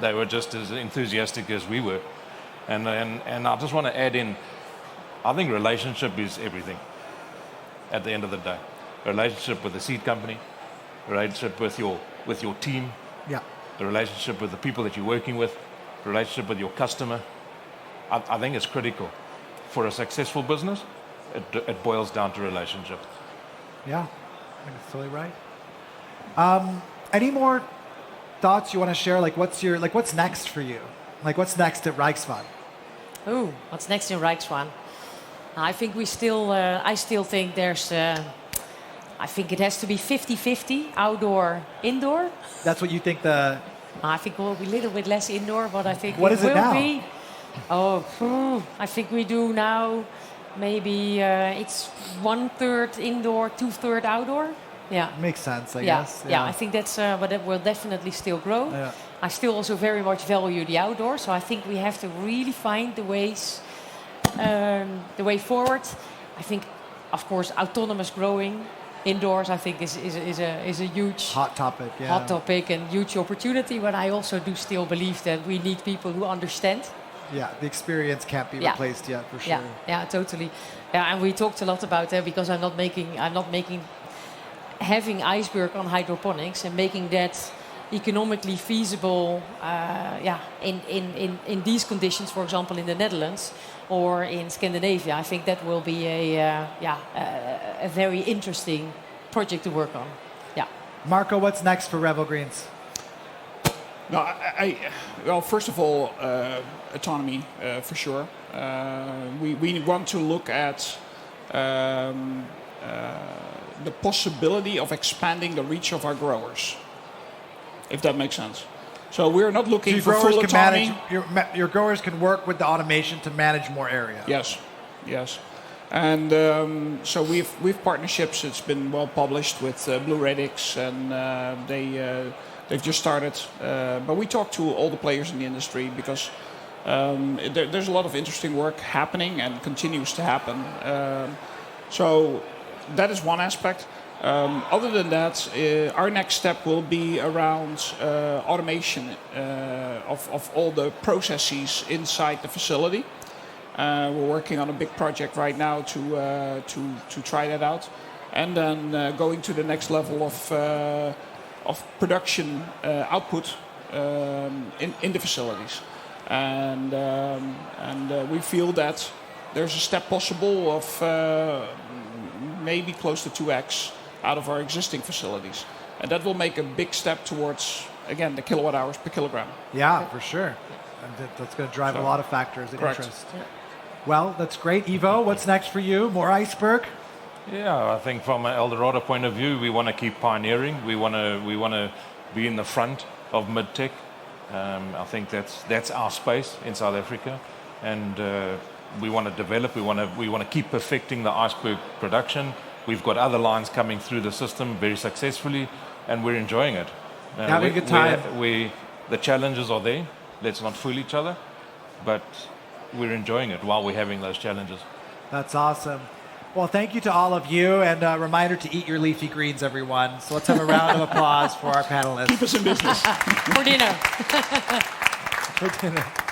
They were just as enthusiastic as we were. And I just want to add in, I think relationship is everything at the end of the day. Relationship with the seed company, relationship with your team, Yeah. the relationship with the people that you're working with, relationship with your customer. I think it's critical. For a successful business, it boils down to relationship. Yeah, I think that's totally right. Any more thoughts you want to share? What's next for you? What's next at Rijkswaan? Oh, what's next in Rijkswaan? I think I still think there's, I think it has to be 50-50, outdoor, indoor. That's what you think I think it will be a little bit less indoor, but I think What it is it will now? be. I think we do now maybe it's 1/3 indoor, 2/3 outdoor. Yeah. Makes sense, I Yeah, guess. yeah. I think that's, but it will definitely still grow. Yeah. I still also very much value the outdoor, so I think we have to really find the way forward. I think, of course, autonomous growing indoors, I think, is a huge Hot topic, yeah. hot topic and huge opportunity. But I also do still believe that we need people who understand. Yeah, the experience can't be replaced yet, for sure. Yeah, totally. Yeah, and we talked a lot about that because I'm not making having iceberg on hydroponics and making that economically feasible. In these conditions, for example, in the Netherlands or in Scandinavia, I think that will be a very interesting project to work on. Yeah. Marco, what's next for Revel Greens? No, well, first of all, autonomy for sure. We want to look at the possibility of expanding the reach of our growers, if that makes sense. So we're not looking for full autonomy. Your growers can work with the automation to manage more area. Yes. And so we've partnerships. It's been well published with Blue Radix, and they've just started. But we talk to all the players in the industry because there's a lot of interesting work happening and continues to happen. So that is one aspect. Other than that, our next step will be around automation of all the processes inside the facility. We're working on a big project right now to try that out, and then going to the next level of production output in the facilities, and we feel that there's a step possible of maybe close to 2x out of our existing facilities, and that will make a big step towards, again, the kilowatt hours per kilogram. Yeah, for sure. And that's going to drive a lot of factors and Correct. interest. Well, that's great. Ivo, what's next for you? More iceberg? Yeah, I think from an Eldorado point of view, we want to keep pioneering. We want to be in the front of mid-tech. I think that's our space in South Africa, and we want to develop. We want to keep perfecting the iceberg production. We've got other lines coming through the system very successfully, and we're enjoying it. Having a good time. The challenges are there. Let's not fool each other, but we're enjoying it while we're having those challenges. That's awesome. Well, thank you to all of you, and a reminder to eat your leafy greens, everyone. So let's have a round of applause for our panelists. Keep us in business. For dinner. For dinner.